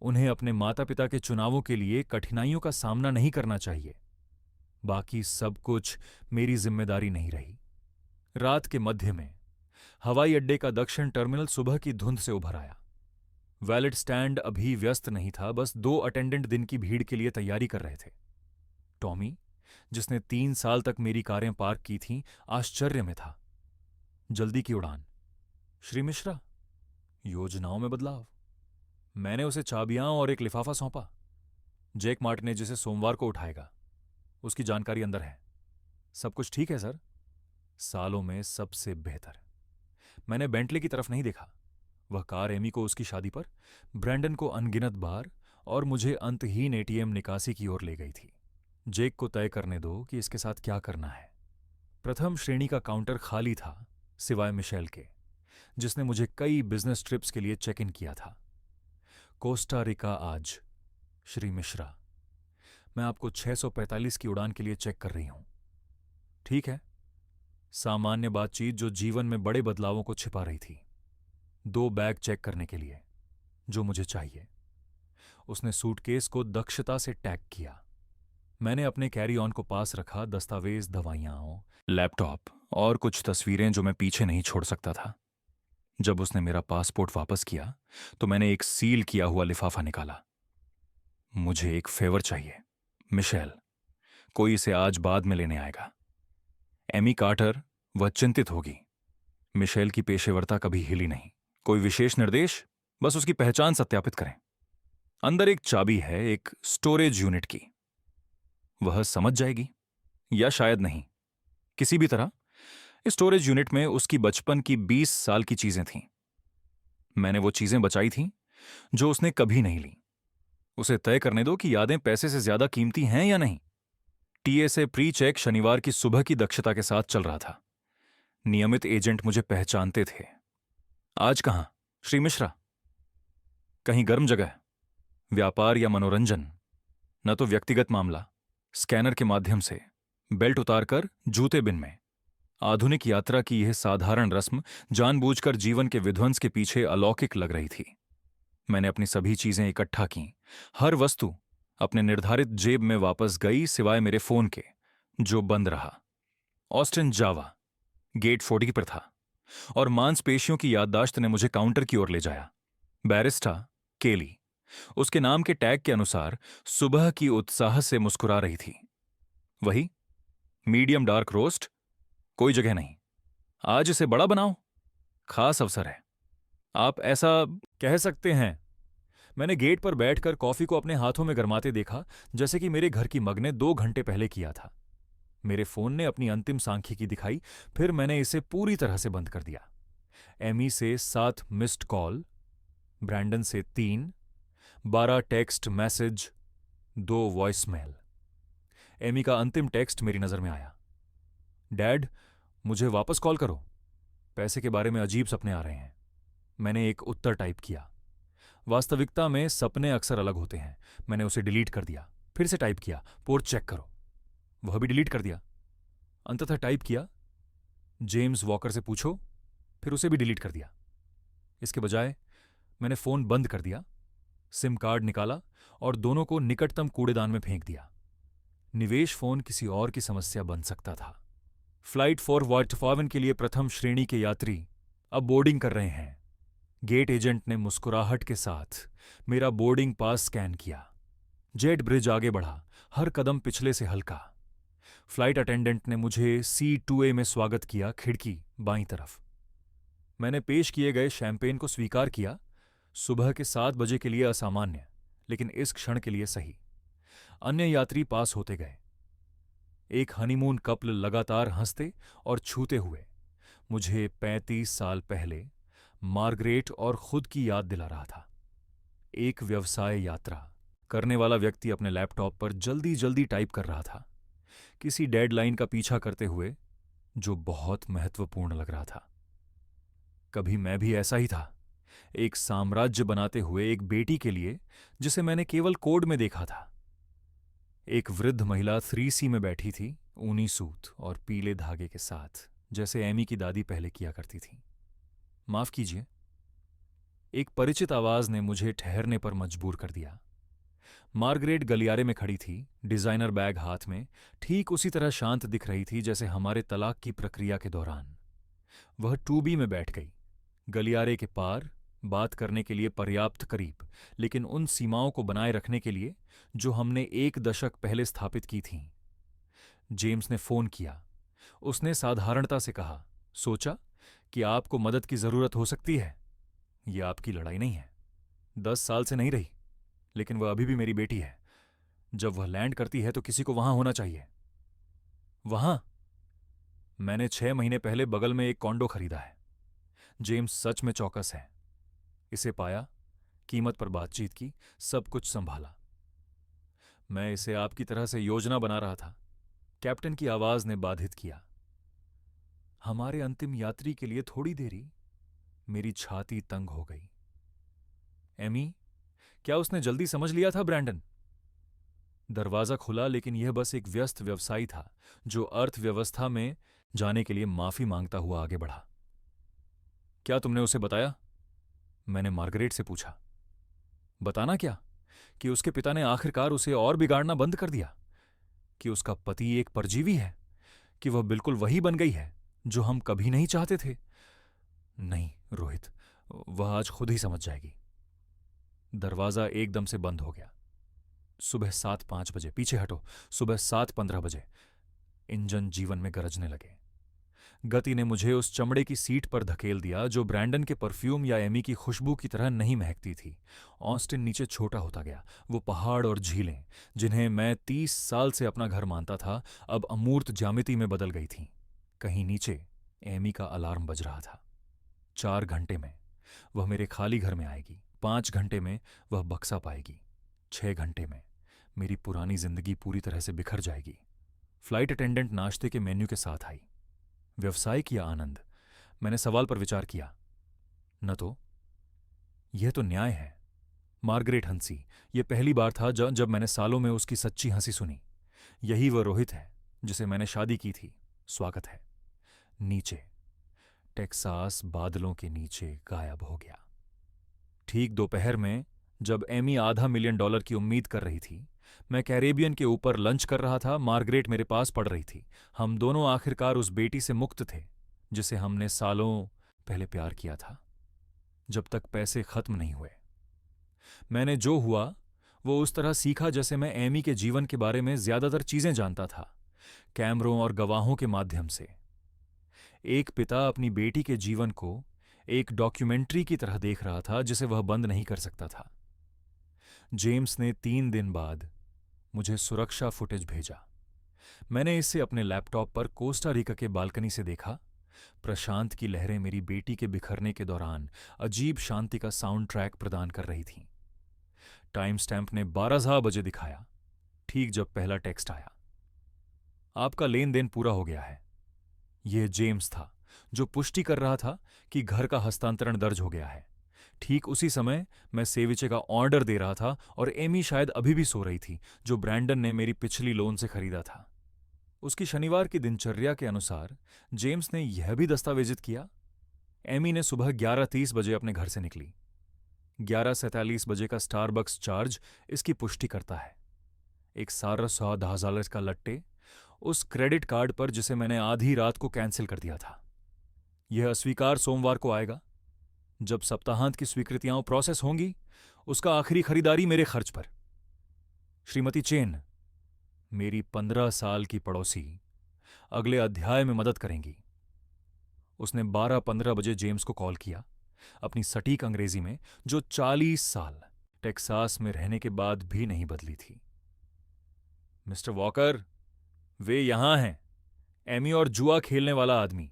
उन्हें अपने माता पिता के चुनावों के लिए कठिनाइयों का सामना नहीं करना चाहिए। बाकी सब कुछ मेरी जिम्मेदारी नहीं रही। रात के मध्य में हवाई अड्डे का दक्षिण टर्मिनल सुबह की धुंध से उभर आया। वैलेट स्टैंड अभी व्यस्त नहीं था, बस 2 अटेंडेंट दिन की भीड़ के लिए तैयारी कर रहे थे। टॉमी, जिसने 3 साल तक मेरी कारें पार्क की थीं, आश्चर्य में था। जल्दी की उड़ान। श्री मिश्रा। योजनाओं में बदलाव। मैंने उसे चाबियां और एक लिफाफा सौंपा। जैक मार्टिनेज जिसे सोमवार को उठाएगा, उसकी जानकारी अंदर है। सब कुछ ठीक है सर। सालों में सबसे बेहतर। मैंने बेंटले की तरफ नहीं देखा। वह कार एमी को उसकी शादी पर, ब्रैंडन को अनगिनत बार और मुझे अंतहीन एटीएम निकासी की ओर ले गई थी। जेक को तय करने दो कि इसके साथ क्या करना है। प्रथम श्रेणी का काउंटर खाली था, सिवाय मिशेल के, जिसने मुझे कई बिजनेस ट्रिप्स के लिए चेक इन किया था। कोस्टा रिका आज। श्री मिश्रा, मैं आपको 645 की उड़ान के लिए चेक कर रही हूं। ठीक है। सामान्य बातचीत जो जीवन में बड़े बदलावों को छिपा रही थी। 2 बैग चेक करने के लिए, जो मुझे चाहिए। उसने सूटकेस को दक्षता से टैग किया। मैंने अपने कैरी ऑन को पास रखा, दस्तावेज, दवाइयां, लैपटॉप और कुछ तस्वीरें जो मैं पीछे नहीं छोड़ सकता था। जब उसने मेरा पासपोर्ट वापस किया तो मैंने एक सील किया हुआ लिफाफा निकाला। मुझे एक फेवर चाहिए, मिशेल। कोई इसे आज बाद में लेने आएगा। एमी कार्टर, वह चिंतित होगी। मिशेल की पेशेवरता कभी हिली नहीं। कोई विशेष निर्देश? बस उसकी पहचान सत्यापित करें। अंदर एक चाबी है, एक स्टोरेज यूनिट की। वह समझ जाएगी, या शायद नहीं। किसी भी तरह स्टोरेज यूनिट में उसकी बचपन की 20 साल की चीजें थीं। मैंने वो चीजें बचाई थीं जो उसने कभी नहीं ली। उसे तय करने दो कि यादें पैसे से ज्यादा कीमती हैं या नहीं। टीएसए प्री चेक शनिवार की सुबह की दक्षता के साथ चल रहा था। नियमित एजेंट मुझे पहचानते थे। आज कहां, श्री मिश्रा? कहीं गर्म जगह, व्यापार या मनोरंजन? न तो व्यक्तिगत मामला। स्कैनर के माध्यम से बेल्ट उतारकर जूते बिन में। आधुनिक यात्रा की यह साधारण रस्म जानबूझकर जीवन के विध्वंस के पीछे अलौकिक लग रही थी। मैंने अपनी सभी चीजें इकट्ठा की। हर वस्तु अपने निर्धारित जेब में वापस गई, सिवाय मेरे फोन के, जो बंद रहा। ऑस्टिन जावा गेट 40 पर था और मांसपेशियों की याददाश्त ने मुझे काउंटर की ओर ले जाया। बैरिस्टा केली उसके नाम के टैग के अनुसार सुबह की उत्साह से मुस्कुरा रही थी। वही मीडियम डार्क रोस्ट। कोई जगह नहीं। आज इसे बड़ा बनाओ, खास अवसर है। आप ऐसा कह सकते हैं। मैंने गेट पर बैठकर कॉफी को अपने हाथों में गरमाते देखा, जैसे कि मेरे घर की मग ने 2 घंटे पहले किया था। मेरे फोन ने अपनी अंतिम सांख्यिकी दिखाई, फिर मैंने इसे पूरी तरह से बंद कर दिया। एमी से 7 मिस्ड कॉल, ब्रैंडन से 3, 12 टेक्स्ट मैसेज, 2 वॉइसमेल। एमी का अंतिम टेक्स्ट मेरी नजर में आया। डैड, मुझे वापस कॉल करो, पैसे के बारे में अजीब सपने आ रहे हैं। मैंने एक उत्तर टाइप किया। वास्तविकता में सपने अक्सर अलग होते हैं। मैंने उसे डिलीट कर दिया। फिर से टाइप किया, पोर्ट चेक करो। वह भी डिलीट कर दिया। अंततः टाइप किया, जेम्स वॉकर से पूछो। फिर उसे भी डिलीट कर दिया। इसके बजाय मैंने फोन बंद कर दिया, सिम कार्ड निकाला और दोनों को निकटतम कूड़ेदान में फेंक दिया। निवेश फोन किसी और की समस्या बन सकता था। फ्लाइट फॉर वाटफावन के लिए प्रथम श्रेणी के यात्री अब बोर्डिंग कर रहे हैं। गेट एजेंट ने मुस्कुराहट के साथ मेरा बोर्डिंग पास स्कैन किया। जेट ब्रिज आगे बढ़ा, हर कदम पिछले से हल्का। फ्लाइट अटेंडेंट ने मुझे C2A में स्वागत किया, खिड़की बाईं तरफ। मैंने पेश किए गए शैंपेन को स्वीकार किया। सुबह के 7 बजे के लिए असामान्य, लेकिन इस क्षण के लिए सही। अन्य यात्री पास होते गए। एक हनीमून कपल लगातार हंसते और छूते हुए मुझे 35 साल पहले मार्गरेट और खुद की याद दिला रहा था। एक व्यवसाय यात्रा करने वाला व्यक्ति अपने लैपटॉप पर जल्दी जल्दी टाइप कर रहा था, किसी डेडलाइन का पीछा करते हुए, जो बहुत महत्वपूर्ण लग रहा था। कभी मैं भी ऐसा ही था, एक साम्राज्य बनाते हुए एक बेटी के लिए जिसे मैंने केवल कोड में देखा था। एक वृद्ध महिला 3C में बैठी थी, ऊनी सूत और पीले धागे के साथ, जैसे एमी की दादी पहले किया करती थी। माफ कीजिए। एक परिचित आवाज ने मुझे ठहरने पर मजबूर कर दिया। मार्गरेट गलियारे में खड़ी थी, डिजाइनर बैग हाथ में, ठीक उसी तरह शांत दिख रही थी जैसे हमारे तलाक की प्रक्रिया के दौरान। वह 2B में बैठ गई, गलियारे के पार, बात करने के लिए पर्याप्त करीब, लेकिन उन सीमाओं को बनाए रखने के लिए जो हमने 1 दशक पहले स्थापित की थीं। जेम्स ने फोन किया। उसने साधारणता से कहा, सोचा कि आपको मदद की जरूरत हो सकती है। यह आपकी लड़ाई नहीं है। 10 साल से नहीं रही, लेकिन वह अभी भी मेरी बेटी है। जब वह लैंड करती है तो किसी को वहां होना चाहिए। वहां? मैंने 6 महीने पहले बगल में एक कॉन्डो खरीदा है। जेम्स सच में चौकस है। इसे पाया, कीमत पर बातचीत की, सब कुछ संभाला। मैं इसे आपकी तरह से योजना बना रहा था, कैप्टन की आवाज ने बाधित किया। हमारे अंतिम यात्री के लिए थोड़ी देरी। मेरी छाती तंग हो गई। एमी, क्या उसने जल्दी समझ लिया था ब्रैंडन? दरवाजा खुला, लेकिन यह बस एक व्यस्त व्यवसायी था जो अर्थव्यवस्था में जाने के लिए माफी मांगता हुआ आगे बढ़ा। क्या तुमने उसे बताया? मैंने मार्गरेट से पूछा। बताना क्या? कि उसके पिता ने आखिरकार उसे और बिगाड़ना बंद कर दिया, कि उसका पति एक परजीवी है, कि वह बिल्कुल वही बन गई है जो हम कभी नहीं चाहते थे। नहीं रोहित, वह आज खुद ही समझ जाएगी। दरवाजा एकदम से बंद हो गया। सुबह 7:05 बजे, पीछे हटो, सुबह 7:15 बजे। इंजन जीवन में गरजने लगे। गति ने मुझे उस चमड़े की सीट पर धकेल दिया जो ब्रैंडन के परफ्यूम या एमी की खुशबू की तरह नहीं महकती थी। ऑस्टिन नीचे छोटा होता गया। वो पहाड़ और झीलें, जिन्हें मैं 30 साल से अपना घर मानता था, अब अमूर्त ज्यामिति में बदल गई थीं। कहीं नीचे एमी का अलार्म बज रहा था। 4 घंटे में वह मेरे खाली घर में आएगी। 5 घंटे में वह बक्सा पाएगी। 6 घंटे में मेरी पुरानी जिंदगी पूरी तरह से बिखर जाएगी। फ्लाइट अटेंडेंट नाश्ते के मेन्यू के साथ आई। व्यवसाय किया आनंद? मैंने सवाल पर विचार किया। न तो। यह तो न्याय है। मार्गरेट हंसी। यह पहली बार था जब मैंने सालों में उसकी सच्ची हंसी सुनी। यही वह रोहित है जिसे मैंने शादी की थी। स्वागत है। नीचे टेक्सास बादलों के नीचे गायब हो गया। ठीक दोपहर में, जब एमी $500,000 की उम्मीद कर रही थी, मैं कैरेबियन के ऊपर लंच कर रहा था, मार्गरेट मेरे पास पड़ रही थी। हम दोनों आखिरकार उस बेटी से मुक्त थे जिसे हमने सालों पहले प्यार किया था, जब तक पैसे खत्म नहीं हुए। मैंने जो हुआ वो उस तरह सीखा जैसे मैं एमी के जीवन के बारे में ज्यादातर चीजें जानता था, कैमरों और गवाहों के माध्यम से। एक पिता अपनी बेटी के जीवन को एक डॉक्यूमेंट्री की तरह देख रहा था जिसे वह बंद नहीं कर सकता था। जेम्स ने 3 दिन बाद मुझे सुरक्षा फुटेज भेजा। मैंने इसे अपने लैपटॉप पर कोस्टा रिका के बालकनी से देखा। प्रशांत की लहरें मेरी बेटी के बिखरने के दौरान अजीब शांति का साउंड ट्रैक प्रदान कर रही थीं। टाइम स्टैंप ने 12 बजे दिखाया, ठीक जब पहला टेक्स्ट आया। आपका लेन देन पूरा हो गया है। यह जेम्स था, जो पुष्टि कर रहा था कि घर का हस्तांतरण दर्ज हो गया है। ठीक उसी समय मैं सेविचे का ऑर्डर दे रहा था और एमी शायद अभी भी सो रही थी, जो ब्रैंडन ने मेरी पिछली लोन से खरीदा था। उसकी शनिवार की दिनचर्या के अनुसार जेम्स ने यह भी दस्तावेजित किया। एमी ने सुबह 11:30 बजे अपने घर से निकली। 11:47 बजे का स्टारबक्स चार्ज इसकी पुष्टि करता है। एक सारा $100,000 का लट्टे उस क्रेडिट कार्ड पर जिसे मैंने आधी रात को कैंसिल कर दिया था। यह अस्वीकार सोमवार को आएगा। जब सप्ताहांत की स्वीकृतियां प्रोसेस होंगी, उसका आखिरी खरीदारी मेरे खर्च पर। श्रीमती चेन, मेरी 15 साल की पड़ोसी, अगले अध्याय में मदद करेंगी। उसने 12:15 बजे जेम्स को कॉल किया, अपनी सटीक अंग्रेजी में, जो 40 साल टेक्सास में रहने के बाद भी नहीं बदली थी। मिस्टर वॉकर, वे यहां हैं। एमी और जुआ खेलने वाला आदमी।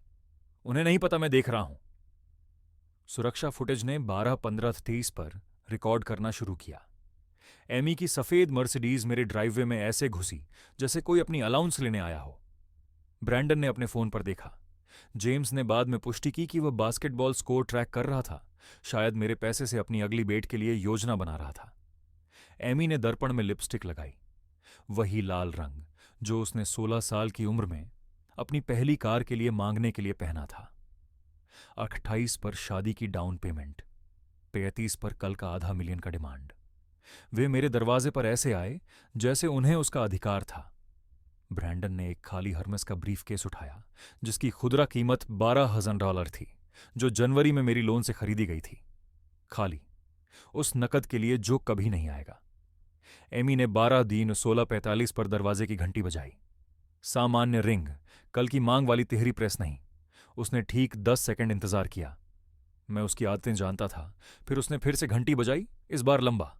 उन्हें नहीं पता मैं देख रहा हूं। सुरक्षा फुटेज ने 12:15:30 पर रिकॉर्ड करना शुरू किया। एमी की सफेद मर्सिडीज मेरे ड्राइववे में ऐसे घुसी जैसे कोई अपनी अलाउंस लेने आया हो। ब्रैंडन ने अपने फोन पर देखा। जेम्स ने बाद में पुष्टि की कि वह बास्केटबॉल स्कोर ट्रैक कर रहा था, शायद मेरे पैसे से अपनी अगली बेट के लिए योजना बना रहा था। एमी ने दर्पण में लिपस्टिक लगाई, वही लाल रंग जो उसने 16 साल की उम्र में अपनी पहली कार के लिए मांगने के लिए पहना था। 28 पर शादी की डाउन पेमेंट, 35 पर कल का $500,000 का डिमांड। वे मेरे दरवाजे पर ऐसे आए जैसे उन्हें उसका अधिकार था। ब्रैंडन ने एक खाली हर्मेस का ब्रीफकेस उठाया जिसकी खुदरा कीमत $12,000 थी, जो जनवरी में मेरी लोन से खरीदी गई थी। खाली, उस नकद के लिए जो कभी नहीं आएगा। एमी ने 12 दिन 16:45 पर दरवाजे की घंटी बजाई। सामान्य रिंग, कल की मांग वाली तिहरी प्रेस नहीं। उसने ठीक 10 सेकंड इंतजार किया। मैं उसकी आदतें जानता था। फिर उसने फिर से घंटी बजाई, इस बार लंबा।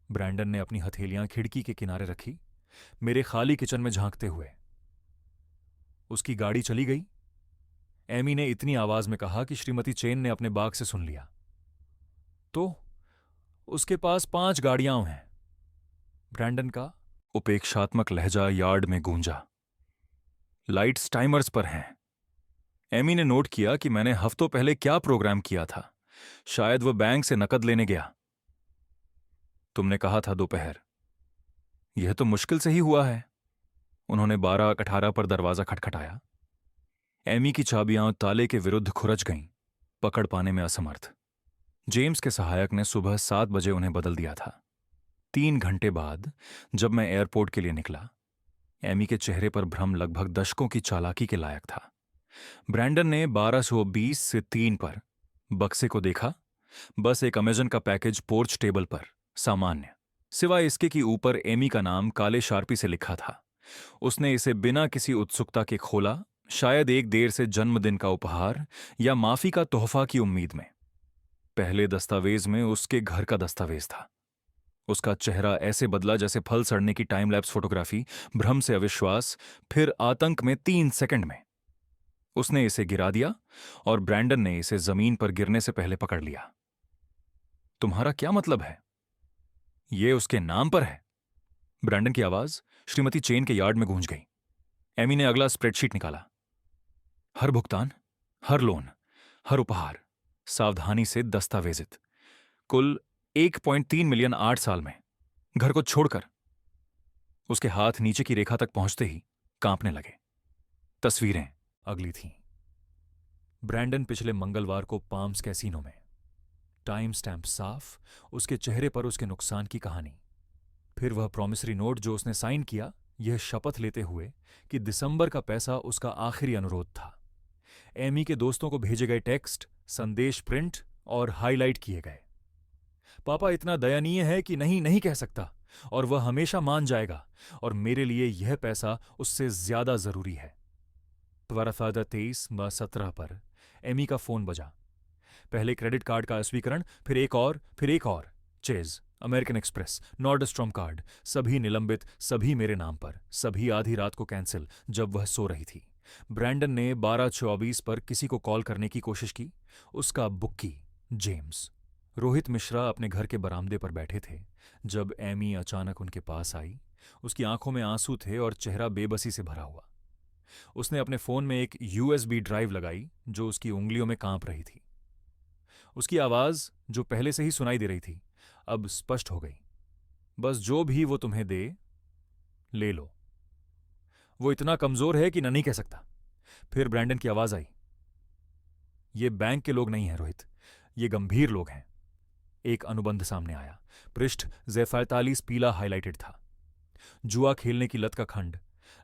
ब्रैंडन ने अपनी हथेलियां खिड़की के किनारे रखी, मेरे खाली किचन में झांकते हुए। उसकी गाड़ी चली गई। एमी ने इतनी आवाज में कहा कि श्रीमती चेन ने अपने बाग से सुन लिया। तो उसके पास 5 गाड़ियां हैं। ब्रैंडन का उपेक्षात्मक लहजा यार्ड में गूंजा। लाइट्स टाइमर्स पर हैं। एमी ने नोट किया कि मैंने हफ्तों पहले क्या प्रोग्राम किया था। शायद वह बैंक से नकद लेने गया। तुमने कहा था दोपहर। यह तो मुश्किल से ही हुआ है। उन्होंने 12:18 पर दरवाजा खटखटाया। एमी की चाबियां ताले के विरुद्ध खुरच गईं, पकड़ पाने में असमर्थ। जेम्स के सहायक ने सुबह 7 बजे उन्हें बदल दिया था। 3 घंटे बाद जब मैं एयरपोर्ट के लिए निकला, एमी के चेहरे पर भ्रम लगभग दशकों की चालाकी के लायक था। ब्रैंडन ने 12:20 से 3 पर बक्से को देखा। बस एक अमेजन का पैकेज पोर्च टेबल पर, सामान्य, सिवाय इसके कि ऊपर एमी का नाम काले शार्पी से लिखा था। उसने इसे बिना किसी उत्सुकता के खोला, शायद एक देर से जन्मदिन का उपहार या माफी का तोहफा की उम्मीद में। पहले दस्तावेज में उसके घर का दस्तावेज था। उसका चेहरा ऐसे बदला जैसे फल सड़ने की टाइम लैप्स फोटोग्राफी, भ्रम से अविश्वास, फिर आतंक में 3 सेकंड में। उसने इसे गिरा दिया और ब्रैंडन ने इसे जमीन पर गिरने से पहले पकड़ लिया। तुम्हारा क्या मतलब है? ये उसके नाम पर है। ब्रैंडन की आवाज श्रीमती चेन के यार्ड में गूंज गई। एमी ने अगला स्प्रेडशीट निकाला। हर भुगतान, हर लोन, हर उपहार, सावधानी से दस्तावेजित, कुल 1.3 मिलियन 8 साल में, घर को छोड़कर। उसके हाथ नीचे की रेखा तक पहुंचते ही कांपने लगे। तस्वीरें अगली थीं। ब्रैंडन पिछले मंगलवार को पाम्स कैसीनो में। टाइम स्टैम्प साफ, उसके चेहरे पर उसके नुकसान की कहानी। फिर वह प्रॉमिसरी नोट जो उसने साइन किया, यह शपथ लेते हुए कि दिसंबर का पैसा उसका आखिरी अनुरोध था। एमी के दोस्तों को भेजे गए टेक्स्ट, संदेश प्रिंट और हाईलाइट किए गए। पापा इतना दयनीय है कि नहीं नहीं कह सकता, और वह हमेशा मान जाएगा, और मेरे लिए यह पैसा उससे ज्यादा जरूरी है। 23/17 पर एमी का फोन बजा। पहले क्रेडिट कार्ड का स्वीकरण, फिर एक और। Chase, American express, Nordstrom card, सभी निलंबित, सभी मेरे नाम पर, सभी आधी रात को कैंसिल जब वह सो रही थी। ब्रैंडन ने 12:24 पर किसी को कॉल करने की कोशिश की। उसका बुक्की, जेम्स। रोहित मिश्रा अपने घर के बरामदे पर बैठे थे जब एमी अचानक उनके पास आई। उसकी आंखों में आंसू थे और चेहरा बेबसी से भरा हुआ। उसने अपने फोन में एक USB ड्राइव लगाई जो उसकी उंगलियों में कांप रही थी। उसकी आवाज, जो पहले से ही सुनाई दे रही थी, अब स्पष्ट हो गई। बस जो भी वो तुम्हें दे, ले लो। वो इतना कमजोर है कि न नहीं कह सकता। फिर ब्रैंडन की आवाज आई। ये बैंक के लोग नहीं हैं रोहित, ये गंभीर लोग हैं। एक अनुबंध सामने आया। पृष्ठ Z45 पीला हाइलाइटेड था। जुआ खेलने की लत का खंड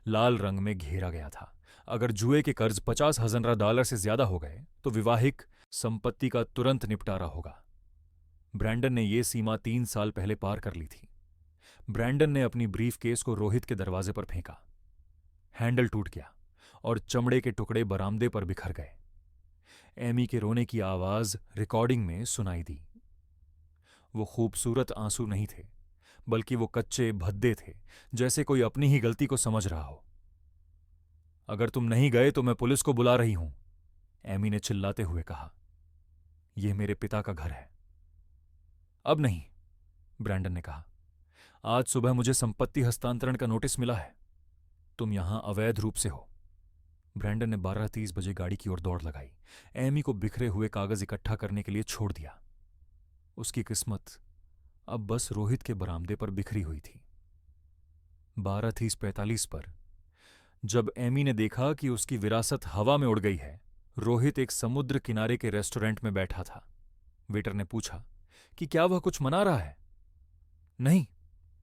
लाल रंग में घेरा गया था। अगर जुए के कर्ज $50,000 से ज्यादा हो गए तो विवाहिक संपत्ति का तुरंत निपटारा होगा। ब्रैंडन ने यह सीमा 3 साल पहले पार कर ली थी। ब्रैंडन ने अपनी ब्रीफकेस को रोहित के दरवाजे पर फेंका। हैंडल टूट गया और चमड़े के टुकड़े बरामदे पर बिखर गए। एमी के रोने की आवाज रिकॉर्डिंग में सुनाई दी। वो खूबसूरत आंसू नहीं थे, बल्कि वो कच्चे भद्दे थे, जैसे कोई अपनी ही गलती को समझ रहा हो। अगर तुम नहीं गए तो मैं पुलिस को बुला रही हूं, एमी ने चिल्लाते हुए कहा। यह मेरे पिता का घर है। अब नहीं, ब्रैंडन ने कहा। आज सुबह मुझे संपत्ति हस्तांतरण का नोटिस मिला है। तुम यहां अवैध रूप से हो। ब्रैंडन ने 12:30 बजे गाड़ी की ओर दौड़ लगाई। एमी को बिखरे हुए कागज इकट्ठा करने के लिए छोड़ दिया। उसकी किस्मत अब बस रोहित के बरामदे पर बिखरी हुई थी। 12:45 पर जब एमी ने देखा कि उसकी विरासत हवा में उड़ गई है, रोहित एक समुद्र किनारे के रेस्टोरेंट में बैठा था। वेटर ने पूछा कि क्या वह कुछ मना रहा है। नहीं,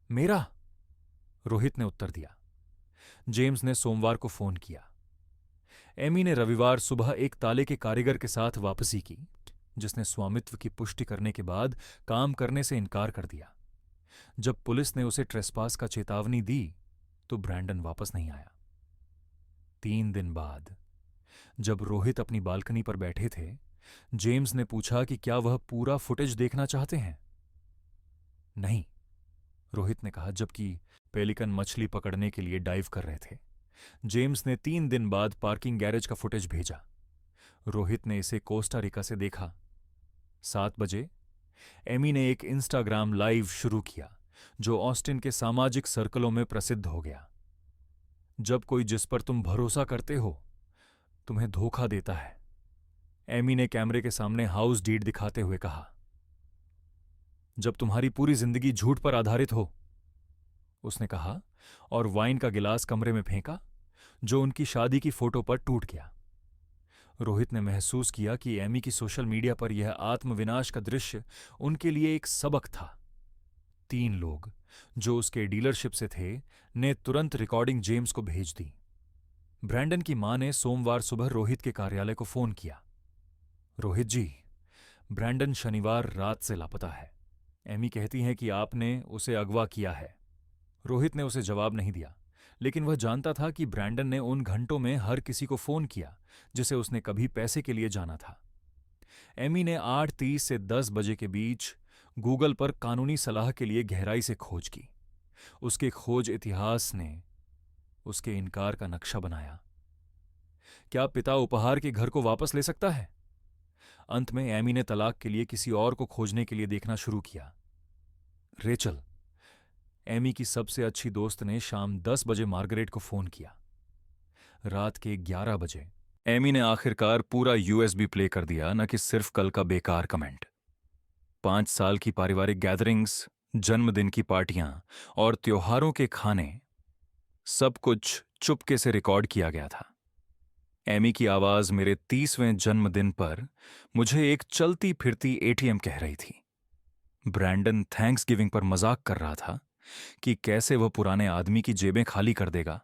मेरा, रोहित ने उत्तर दिया। जेम्स ने सोमवार को फोन किया। एमी ने रविवार सुबह एक ताले के कारीगर के साथ वापसी की, जिसने स्वामित्व की पुष्टि करने के बाद काम करने से इनकार कर दिया। जब पुलिस ने उसे ट्रेसपास का चेतावनी दी तो ब्रैंडन वापस नहीं आया। 3 दिन बाद जब रोहित अपनी बालकनी पर बैठे थे, जेम्स ने पूछा कि क्या वह पूरा फुटेज देखना चाहते हैं। नहीं, रोहित ने कहा, जबकि पेलिकन मछली पकड़ने के लिए डाइव कर रहे थे। जेम्स ने 3 दिन बाद पार्किंग गैरेज का फुटेज भेजा। रोहित ने इसे कोस्टा रिका से देखा। 7 बजे एमी ने एक इंस्टाग्राम लाइव शुरू किया जो ऑस्टिन के सामाजिक सर्कलों में प्रसिद्ध हो गया। जब कोई जिस पर तुम भरोसा करते हो तुम्हें धोखा देता है, एमी ने कैमरे के सामने हाउस डीड दिखाते हुए कहा। जब तुम्हारी पूरी जिंदगी झूठ पर आधारित हो, उसने कहा और वाइन का गिलास कमरे में फेंका जो उनकी शादी की फोटो पर टूट गया। रोहित ने महसूस किया कि एमी की सोशल मीडिया पर यह आत्मविनाश का दृश्य उनके लिए एक सबक था। 3 लोग जो उसके डीलरशिप से थे ने तुरंत रिकॉर्डिंग जेम्स को भेज दी। ब्रैंडन की मां ने सोमवार सुबह रोहित के कार्यालय को फोन किया। रोहित जी, ब्रैंडन शनिवार रात से लापता है। एमी कहती हैं कि आपने उसे अगवा किया है। रोहित ने उसे जवाब नहीं दिया, लेकिन वह जानता था कि ब्रैंडन ने उन घंटों में हर किसी को फोन किया जिसे उसने कभी पैसे के लिए जाना था। एमी ने 8:30 से 10 बजे के बीच गूगल पर कानूनी सलाह के लिए गहराई से खोज की। उसके खोज इतिहास ने उसके इनकार का नक्शा बनाया। क्या पिता उपहार के घर को वापस ले सकता है? अंत में एमी ने तलाक के लिए किसी और को खोजने के लिए देखना शुरू किया। रेचल, एमी की सबसे अच्छी दोस्त, ने शाम 10 बजे मार्गरेट को फोन किया। रात के 11 बजे एमी ने आखिरकार पूरा यूएसबी प्ले कर दिया, न कि सिर्फ कल का बेकार कमेंट। 5 साल की पारिवारिक गैदरिंग्स, जन्मदिन की पार्टियां और त्योहारों के खाने, सब कुछ चुपके से रिकॉर्ड किया गया था। एमी की आवाज मेरे 30वें जन्मदिन पर मुझे एक चलती फिरती एटीएम कह रही थी। ब्रैंडन थैंक्सगिविंग पर मजाक कर रहा था कि कैसे वह पुराने आदमी की जेबें खाली कर देगा।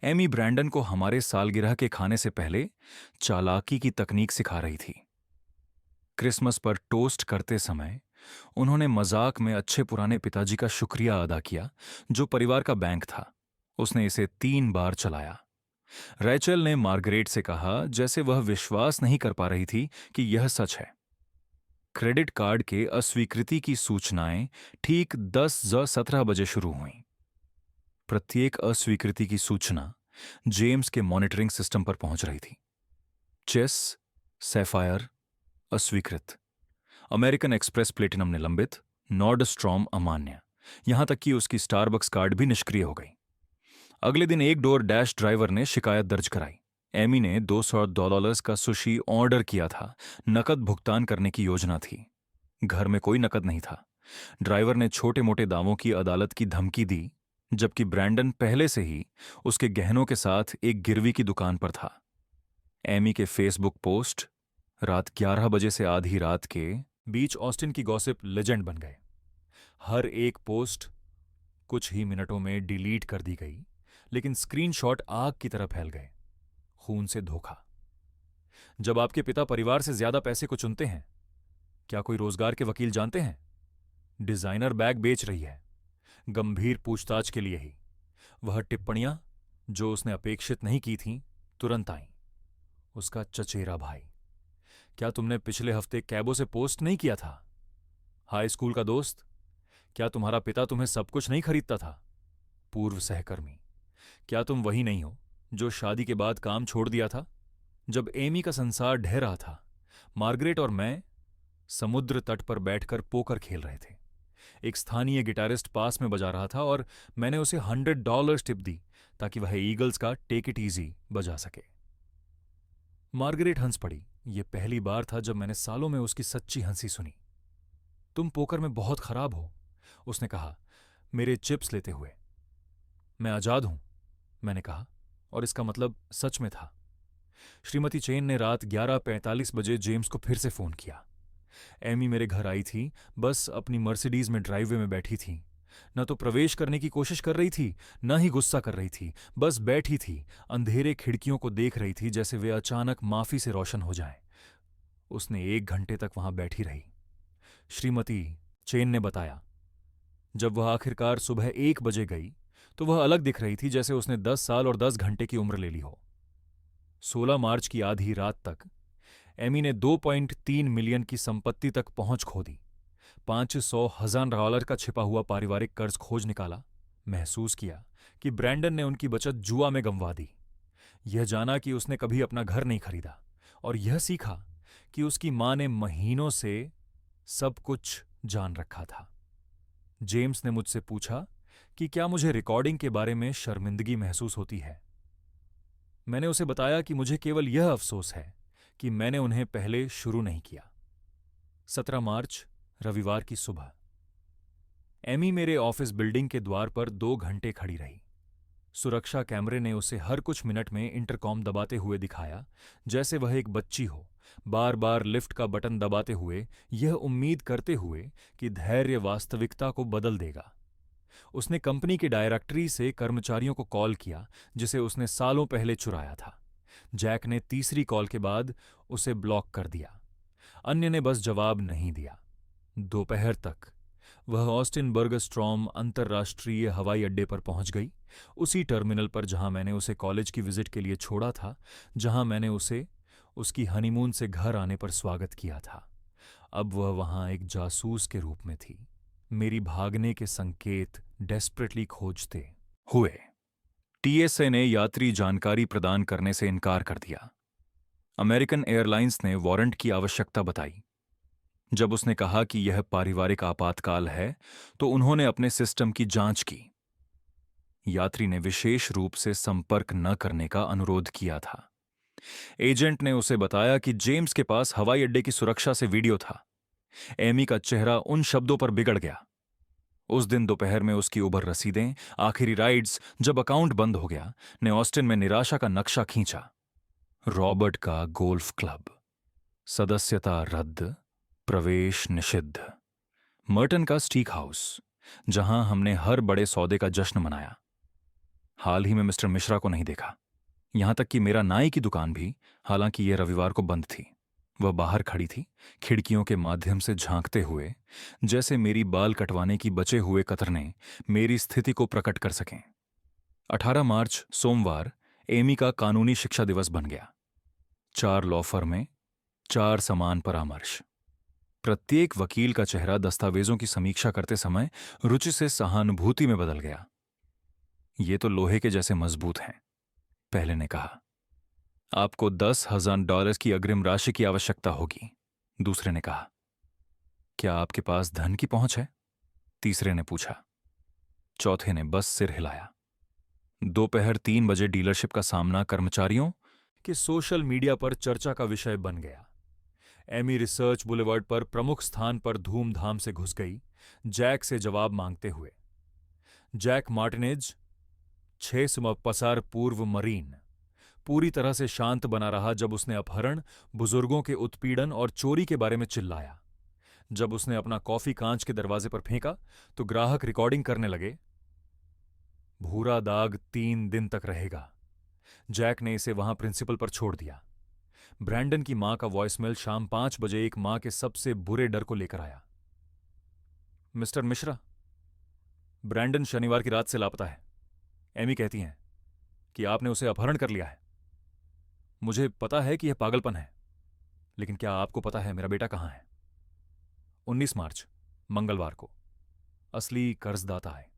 एमी ब्रैंडन को हमारे सालगिरह के खाने से पहले चालाकी की तकनीक सिखा रही थी। क्रिसमस पर टोस्ट करते समय उन्होंने मजाक में अच्छे पुराने पिताजी का शुक्रिया अदा किया जो परिवार का बैंक था। उसने इसे 3 बार चलाया। रैचल ने मार्गरेट से कहा, जैसे वह विश्वास नहीं कर पा रही थी कि यह सच है। क्रेडिट कार्ड के अस्वीकृति की सूचनाएं ठीक 10:17 बजे शुरू हुईं। प्रत्येक अस्वीकृति की सूचना जेम्स के मॉनिटरिंग सिस्टम पर पहुंच रही थी। चेस, सैफायर अस्वीकृत, अमेरिकन एक्सप्रेस प्लेटिनम निलंबित, नॉर्डस्ट्रॉम अमान्य, यहां तक कि उसकी स्टारबक्स कार्ड भी निष्क्रिय हो गई। अगले दिन एक डोर डैश ड्राइवर ने शिकायत दर्ज कराई। एमी ने $200 का सुशी ऑर्डर किया था। नकद भुगतान करने की योजना थी। घर में कोई नकद नहीं था। ड्राइवर ने छोटे मोटे दावों की अदालत की धमकी दी, जबकि ब्रैंडन पहले से ही उसके गहनों के साथ एक गिरवी की दुकान पर था। एमी के फेसबुक पोस्ट रात 11 बजे से आधी रात के बीच ऑस्टिन की गॉसिप लेजेंड बन गए। हर एक पोस्ट कुछ ही मिनटों में डिलीट कर दी गई, लेकिन स्क्रीनशॉट आग की तरह फैल गए। खून से धोखा। जब आपके पिता परिवार से ज्यादा पैसे को चुनते हैं, क्या कोई रोजगार के वकील जानते हैं? डिजाइनर बैग बेच रही है, गंभीर पूछताछ के लिए ही। वह टिप्पणियां जो उसने अपेक्षित नहीं की थीं, तुरंत आईं। उसका चचेरा भाई, क्या तुमने पिछले हफ्ते कैबो से पोस्ट नहीं किया था? हाई स्कूल का दोस्त, क्या तुम्हारा पिता तुम्हें सब कुछ नहीं खरीदता था? पूर्व सहकर्मी, क्या तुम वही नहीं हो जो शादी के बाद काम छोड़ दिया था? जब एमी का संसार ढह रहा था, मार्गरेट और मैं समुद्र तट पर बैठकर पोकर खेल रहे थे। एक स्थानीय गिटारिस्ट पास में बजा रहा था और मैंने उसे $100 टिप दी ताकि वह ईगल्स का टेक इट इजी बजा सके। मार्गरेट हंस पड़ी। यह पहली बार था जब मैंने सालों में उसकी सच्ची हंसी सुनी। तुम पोकर में बहुत खराब हो, उसने कहा मेरे चिप्स लेते हुए। मैं आजाद हूं, मैंने कहा, और इसका मतलब सच में था। श्रीमती चेन ने रात 11:45 बजे जेम्स को फिर से फोन किया। एमी मेरे घर आई थी, बस अपनी मर्सिडीज में ड्राइववे में बैठी थी। न तो प्रवेश करने की कोशिश कर रही थी, न ही गुस्सा कर रही थी, बस बैठी थी, अंधेरे खिड़कियों को देख रही थी जैसे वे अचानक माफी से रोशन हो जाएं। उसने 1 घंटे तक वहां बैठी रही। श्रीमती चेन ने बताया, जब वह आखिरकार सुबह 1 बजे गई तो वह अलग दिख रही थी, जैसे उसने 10 साल और 10 घंटे की उम्र ले ली हो। 16 मार्च की आधी रात तक एमी ने 2.3 मिलियन की संपत्ति तक पहुंच खो दी। $500,000 का छिपा हुआ पारिवारिक कर्ज खोज निकाला। महसूस किया कि ब्रैंडन ने उनकी बचत जुआ में गंवा दी। यह जाना कि उसने कभी अपना घर नहीं खरीदा, और यह सीखा कि उसकी मां ने महीनों से सब कुछ जान रखा था। जेम्स ने मुझसे पूछा कि क्या मुझे रिकॉर्डिंग के बारे में शर्मिंदगी महसूस होती है। मैंने उसे बताया कि मुझे केवल यह अफसोस है कि मैंने उन्हें पहले शुरू नहीं किया। 17 मार्च रविवार की सुबह एमी मेरे ऑफिस बिल्डिंग के द्वार पर 2 घंटे खड़ी रही। सुरक्षा कैमरे ने उसे हर कुछ मिनट में इंटरकॉम दबाते हुए दिखाया, जैसे वह एक बच्ची हो, बार बार लिफ्ट का बटन दबाते हुए, यह उम्मीद करते हुए कि धैर्य वास्तविकता को बदल देगा। उसने कंपनी की डायरेक्टरी से कर्मचारियों को कॉल किया, जिसे उसने सालों पहले चुराया था। जैक ने तीसरी कॉल के बाद उसे ब्लॉक कर दिया। अन्य ने बस जवाब नहीं दिया। दोपहर तक वह ऑस्टिन बर्गस्ट्रॉम अंतर्राष्ट्रीय हवाई अड्डे पर पहुंच गई, उसी टर्मिनल पर जहां मैंने उसे कॉलेज की विजिट के लिए छोड़ा था, जहां मैंने उसे उसकी हनीमून से घर आने पर स्वागत किया था। अब वह वहां एक जासूस के रूप में थी, मेरी भागने के संकेत डेस्परेटली खोजते हुए। टीएसए ने यात्री जानकारी प्रदान करने से इनकार कर दिया। अमेरिकन एयरलाइंस ने वारंट की आवश्यकता बताई। जब उसने कहा कि यह पारिवारिक आपातकाल है, तो उन्होंने अपने सिस्टम की जांच की। यात्री ने विशेष रूप से संपर्क न करने का अनुरोध किया था। एजेंट ने उसे बताया कि जेम्स के पास हवाई अड्डे की सुरक्षा से वीडियो था। एमी का चेहरा उन शब्दों पर बिगड़ गया। उस दिन दोपहर में उसकी उबर रसीदें, आखिरी राइड्स, जब अकाउंट बंद हो गया, ने ऑस्टिन में निराशा का नक्शा खींचा। रॉबर्ट का गोल्फ क्लब, सदस्यता रद्द, प्रवेश निषिद्ध। मर्टन का स्टीक हाउस, जहां हमने हर बड़े सौदे का जश्न मनाया। हाल ही में मिस्टर मिश्रा को नहीं देखा, यहां तक कि मेरा नाई की दुकान भी, हालांकि यह रविवार को बंद थी। वह बाहर खड़ी थी, खिड़कियों के माध्यम से झांकते हुए, जैसे मेरी बाल कटवाने की बचे हुए कतरने मेरी स्थिति को प्रकट कर सकें। 18 मार्च सोमवार एमी का कानूनी शिक्षा दिवस बन गया। 4 लॉ फर्में, 4 समान परामर्श। प्रत्येक वकील का चेहरा दस्तावेजों की समीक्षा करते समय रुचि से सहानुभूति में बदल गया। ये तो लोहे के जैसे मजबूत हैं, पहले ने कहा। आपको $10,000 की अग्रिम राशि की आवश्यकता होगी, दूसरे ने कहा। क्या आपके पास धन की पहुंच है, तीसरे ने पूछा। चौथे ने बस सिर हिलाया। दोपहर 3 बजे डीलरशिप का सामना कर्मचारियों के सोशल मीडिया पर चर्चा का विषय बन गया। एमी रिसर्च बुलेवर्ड पर प्रमुख स्थान पर धूमधाम से घुस गई, जैक से जवाब मांगते हुए। जैक मार्टिनेज, 6 पूर्व मरीन, पूरी तरह से शांत बना रहा जब उसने अपहरण, बुजुर्गों के उत्पीड़न और चोरी के बारे में चिल्लाया। जब उसने अपना कॉफी कांच के दरवाजे पर फेंका तो ग्राहक रिकॉर्डिंग करने लगे। भूरा दाग 3 दिन तक रहेगा। जैक ने इसे वहां प्रिंसिपल पर छोड़ दिया। ब्रैंडन की मां का वॉइसमेल शाम 5 बजे एक मां के सबसे बुरे डर को लेकर आया। मिस्टर मिश्रा, ब्रैंडन शनिवार की रात से लापता है। एमी कहती हैं कि आपने उसे अपहरण कर लिया है। मुझे पता है कि यह पागलपन है, लेकिन क्या आपको पता है मेरा बेटा कहां है? 19 मार्च मंगलवार को असली कर्जदाता आए।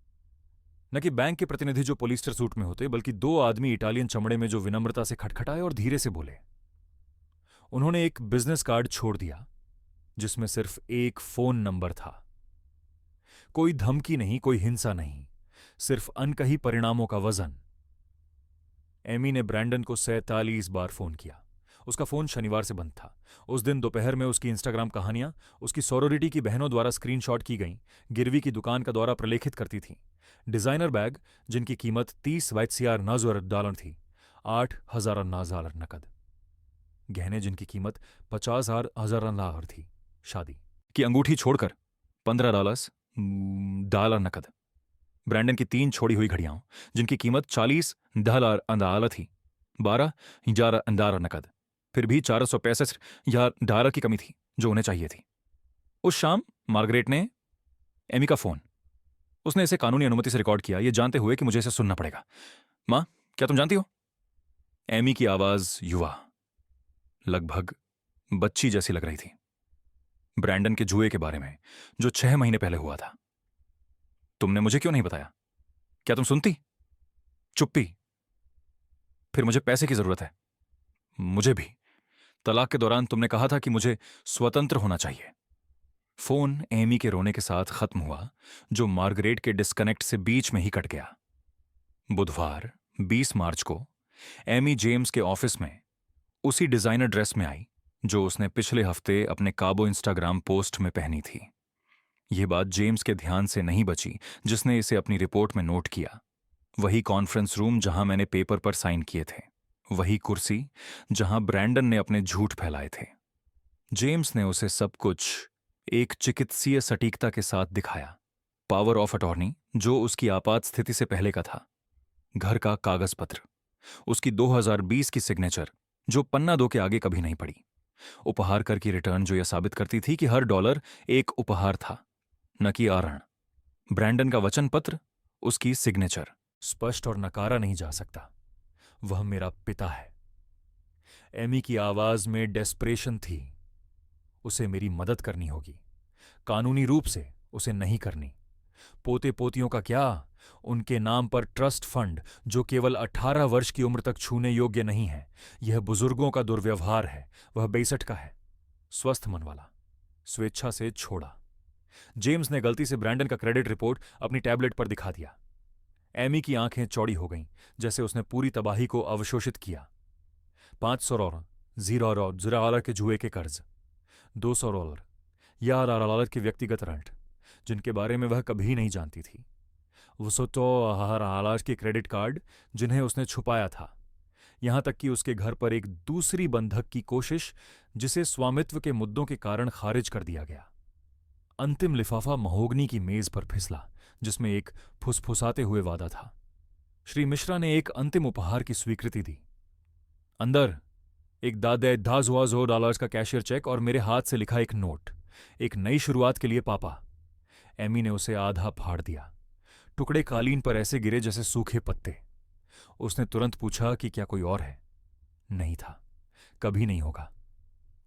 न कि बैंक के प्रतिनिधि जो पोलिस्टर सूट में होते, बल्कि 2 आदमी इटालियन चमड़े में जो विनम्रता से खटखटाए और धीरे से बोले। उन्होंने एक बिजनेस कार्ड छोड़ दिया जिसमें सिर्फ एक फोन नंबर था। कोई धमकी नहीं, कोई हिंसा नहीं, सिर्फ अनकही परिणामों का वजन। एमी ने ब्रैंडन को 47 बार फोन किया। उसका फोन शनिवार से बंद था। उस दिन दोपहर में उसकी इंस्टाग्राम कहानियां उसकी सोरोरिटी की बहनों द्वारा स्क्रीनशॉट की गईं, गिरवी की दुकान का दौरा प्रलेखित करती थीं। डिजाइनर बैग जिनकी कीमत $30 थी, $8,000 नकद। गहने जिनकी कीमत $50,000 थी, शादी की अंगूठी छोड़कर $15 डॉलर नकद, ब्रैंडन की 3 छोड़ी हुई घड़ियां जिनकी कीमत $40,000 थी, $12,000 नकद, फिर भी $465 की कमी थी जो उन्हें चाहिए थी। उस शाम मार्गरेट ने एमी का फोन, उसने इसे कानूनी अनुमति से रिकॉर्ड किया, यह जानते हुए कि मुझे इसे सुनना पड़ेगा। मां, क्या तुम जानती हो? एमी की आवाज युवा, लगभग बच्ची जैसी लग रही थी। ब्रैंडन के जुए के बारे में जो 6 महीने पहले हुआ था। तुमने मुझे क्यों नहीं बताया? क्या तुम सुनती? चुप्पी। फिर मुझे पैसे की जरूरत है। मुझे भी। तलाक के दौरान तुमने कहा था कि मुझे स्वतंत्र होना चाहिए। फोन एमी के रोने के साथ खत्म हुआ, जो मार्गरेट के डिस्कनेक्ट से बीच में ही कट गया। बुधवार 20 मार्च को एमी जेम्स के ऑफिस में उसी डिजाइनर ड्रेस में आई जो उसने पिछले हफ्ते अपने काबो इंस्टाग्राम पोस्ट में पहनी थी। यह बात जेम्स के ध्यान से नहीं बची, जिसने इसे अपनी रिपोर्ट में नोट किया। वही कॉन्फ्रेंस रूम जहां मैंने पेपर पर साइन किए थे, वही कुर्सी जहां ब्रैंडन ने अपने झूठ फैलाए थे। जेम्स ने उसे सब कुछ एक चिकित्सीय सटीकता के साथ दिखाया। पावर ऑफ अटॉर्नी जो उसकी आपात स्थिति से पहले का था, घर का कागज पत्र, उसकी 2020 की सिग्नेचर जो पन्ना 2 के आगे कभी नहीं पड़ी, उपहार कर की रिटर्न जो यह साबित करती थी कि हर डॉलर एक उपहार था, न कि आहरण, ब्रैंडन का वचन पत्र, उसकी सिग्नेचर। स्पष्ट और नकारा नहीं जा सकता, वह मेरा पिता है। एमी की आवाज में डेस्परेशन थी। उसे मेरी मदद करनी होगी, कानूनी रूप से उसे नहीं करनी। पोते पोतियों का क्या, उनके नाम पर ट्रस्ट फंड जो केवल 18 वर्ष की उम्र तक छूने योग्य नहीं है, यह बुजुर्गों का दुर्व्यवहार है। वह 62 का है, स्वस्थ मन वाला, स्वेच्छा से छोड़ा। जेम्स ने गलती से ब्रैंडन का क्रेडिट रिपोर्ट अपनी टैबलेट पर दिखा दिया। एमी की आंखें चौड़ी हो गईं, जैसे उसने पूरी तबाही को अवशोषित किया। $500 $0 के जुए के कर्ज, $200 $1 के व्यक्तिगत ऋण जिनके बारे में वह कभी नहीं जानती थी, $100 के क्रेडिट कार्ड जिन्हें उसने छुपाया था, यहां तक कि उसके घर पर एक दूसरी बंधक की कोशिश जिसे स्वामित्व के मुद्दों के कारण खारिज कर दिया गया। अंतिम लिफाफा महोगनी की मेज पर फिसला, जिसमें एक फुसफुसाते हुए वादा था। श्री मिश्रा ने एक अंतिम उपहार की स्वीकृति दी। अंदर एक $10,000 का कैशियर चेक और मेरे हाथ से लिखा एक नोट, एक नई शुरुआत के लिए पापा। एमी ने उसे आधा फाड़ दिया। टुकड़े कालीन पर ऐसे गिरे जैसे सूखे पत्ते। उसने तुरंत पूछा कि क्या कोई और है? नहीं था, कभी नहीं होगा।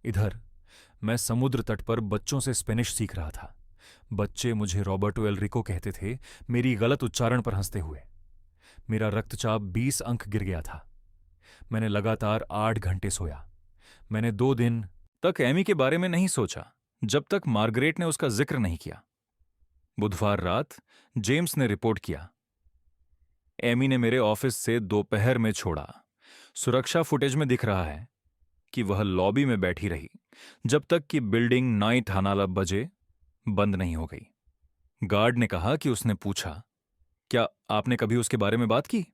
इधर मैं समुद्र तट पर बच्चों से स्पेनिश सीख रहा था। बच्चे मुझे रॉबर्टो एल रिको कहते थे, मेरी गलत उच्चारण पर हंसते हुए। मेरा रक्तचाप 20 अंक गिर गया था। मैंने लगातार 8 घंटे सोया। मैंने 2 दिन तक एमी के बारे में नहीं सोचा, जब तक मार्गरेट ने उसका जिक्र नहीं किया। बुधवार रात जेम्स ने रिपोर्ट किया, एमी ने मेरे ऑफिस से दोपहर में छोड़ा। सुरक्षा फुटेज में दिख रहा है कि वह लॉबी में बैठी रही जब तक कि बिल्डिंग नाइट 9 बजे बंद नहीं हो गई। गार्ड ने कहा कि उसने पूछा, क्या आपने कभी उसके बारे में बात की?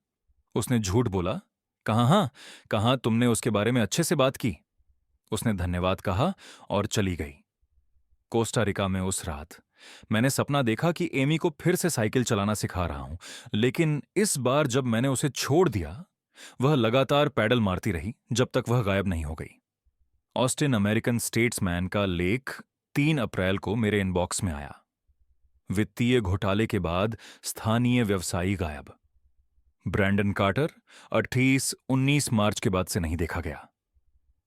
उसने झूठ बोला, कहा हां, कहा तुमने उसके बारे में अच्छे से बात की। उसने धन्यवाद कहा और चली गई। कोस्टा रिका में उस रात मैंने सपना देखा कि एमी को फिर से साइकिल चलाना सिखा रहा हूं, लेकिन इस बार जब मैंने उसे छोड़ दिया, वह लगातार पैडल मारती रही जब तक वह गायब नहीं हो गई। ऑस्टिन अमेरिकन स्टेट्समैन का लेख 3 अप्रैल को मेरे इनबॉक्स में आया। वित्तीय घोटाले के बाद स्थानीय व्यवसायी गायब। ब्रैंडन कार्टर 19 मार्च के बाद से नहीं देखा गया।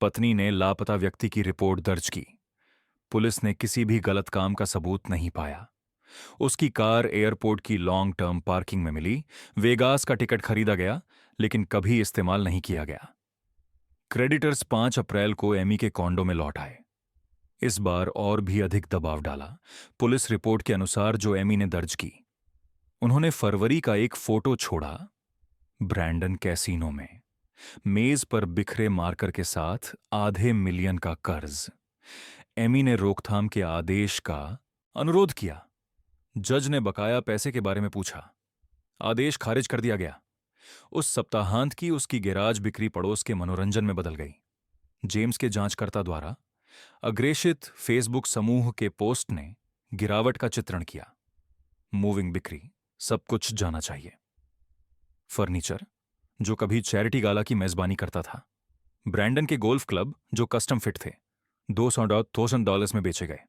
पत्नी ने लापता व्यक्ति की रिपोर्ट दर्ज की। पुलिस ने किसी भी गलत काम का सबूत नहीं पाया। उसकी कार एयरपोर्ट की लॉन्ग टर्म पार्किंग में मिली। वेगास का टिकट खरीदा गया, लेकिन कभी इस्तेमाल नहीं किया गया। क्रेडिटर्स 5 अप्रैल को एमी के कॉन्डो में लौट आए। इस बार और भी अधिक दबाव डाला। पुलिस रिपोर्ट के अनुसार जो एमी ने दर्ज की, उन्होंने फरवरी का एक फोटो छोड़ा, ब्रैंडन कैसीनो में, मेज पर बिखरे मार्कर के साथ $500,000 का कर्ज। एमी ने रोकथाम के आदेश का अनुरोध किया। जज ने बकाया पैसे के बारे में पूछा। आदेश खारिज कर दिया गया। उस सप्ताहांत की उसकी गैराज बिक्री पड़ोस के मनोरंजन में बदल गई। जेम्स के जांचकर्ता द्वारा अग्रेषित फेसबुक समूह के पोस्ट ने गिरावट का चित्रण किया। मूविंग बिक्री, सब कुछ जाना चाहिए। फर्नीचर, जो कभी चैरिटी गाला की मेजबानी करता था। ब्रैंडन के गोल्फ क्लब, जो कस्टम फिट थे, $200 में बेचे गए।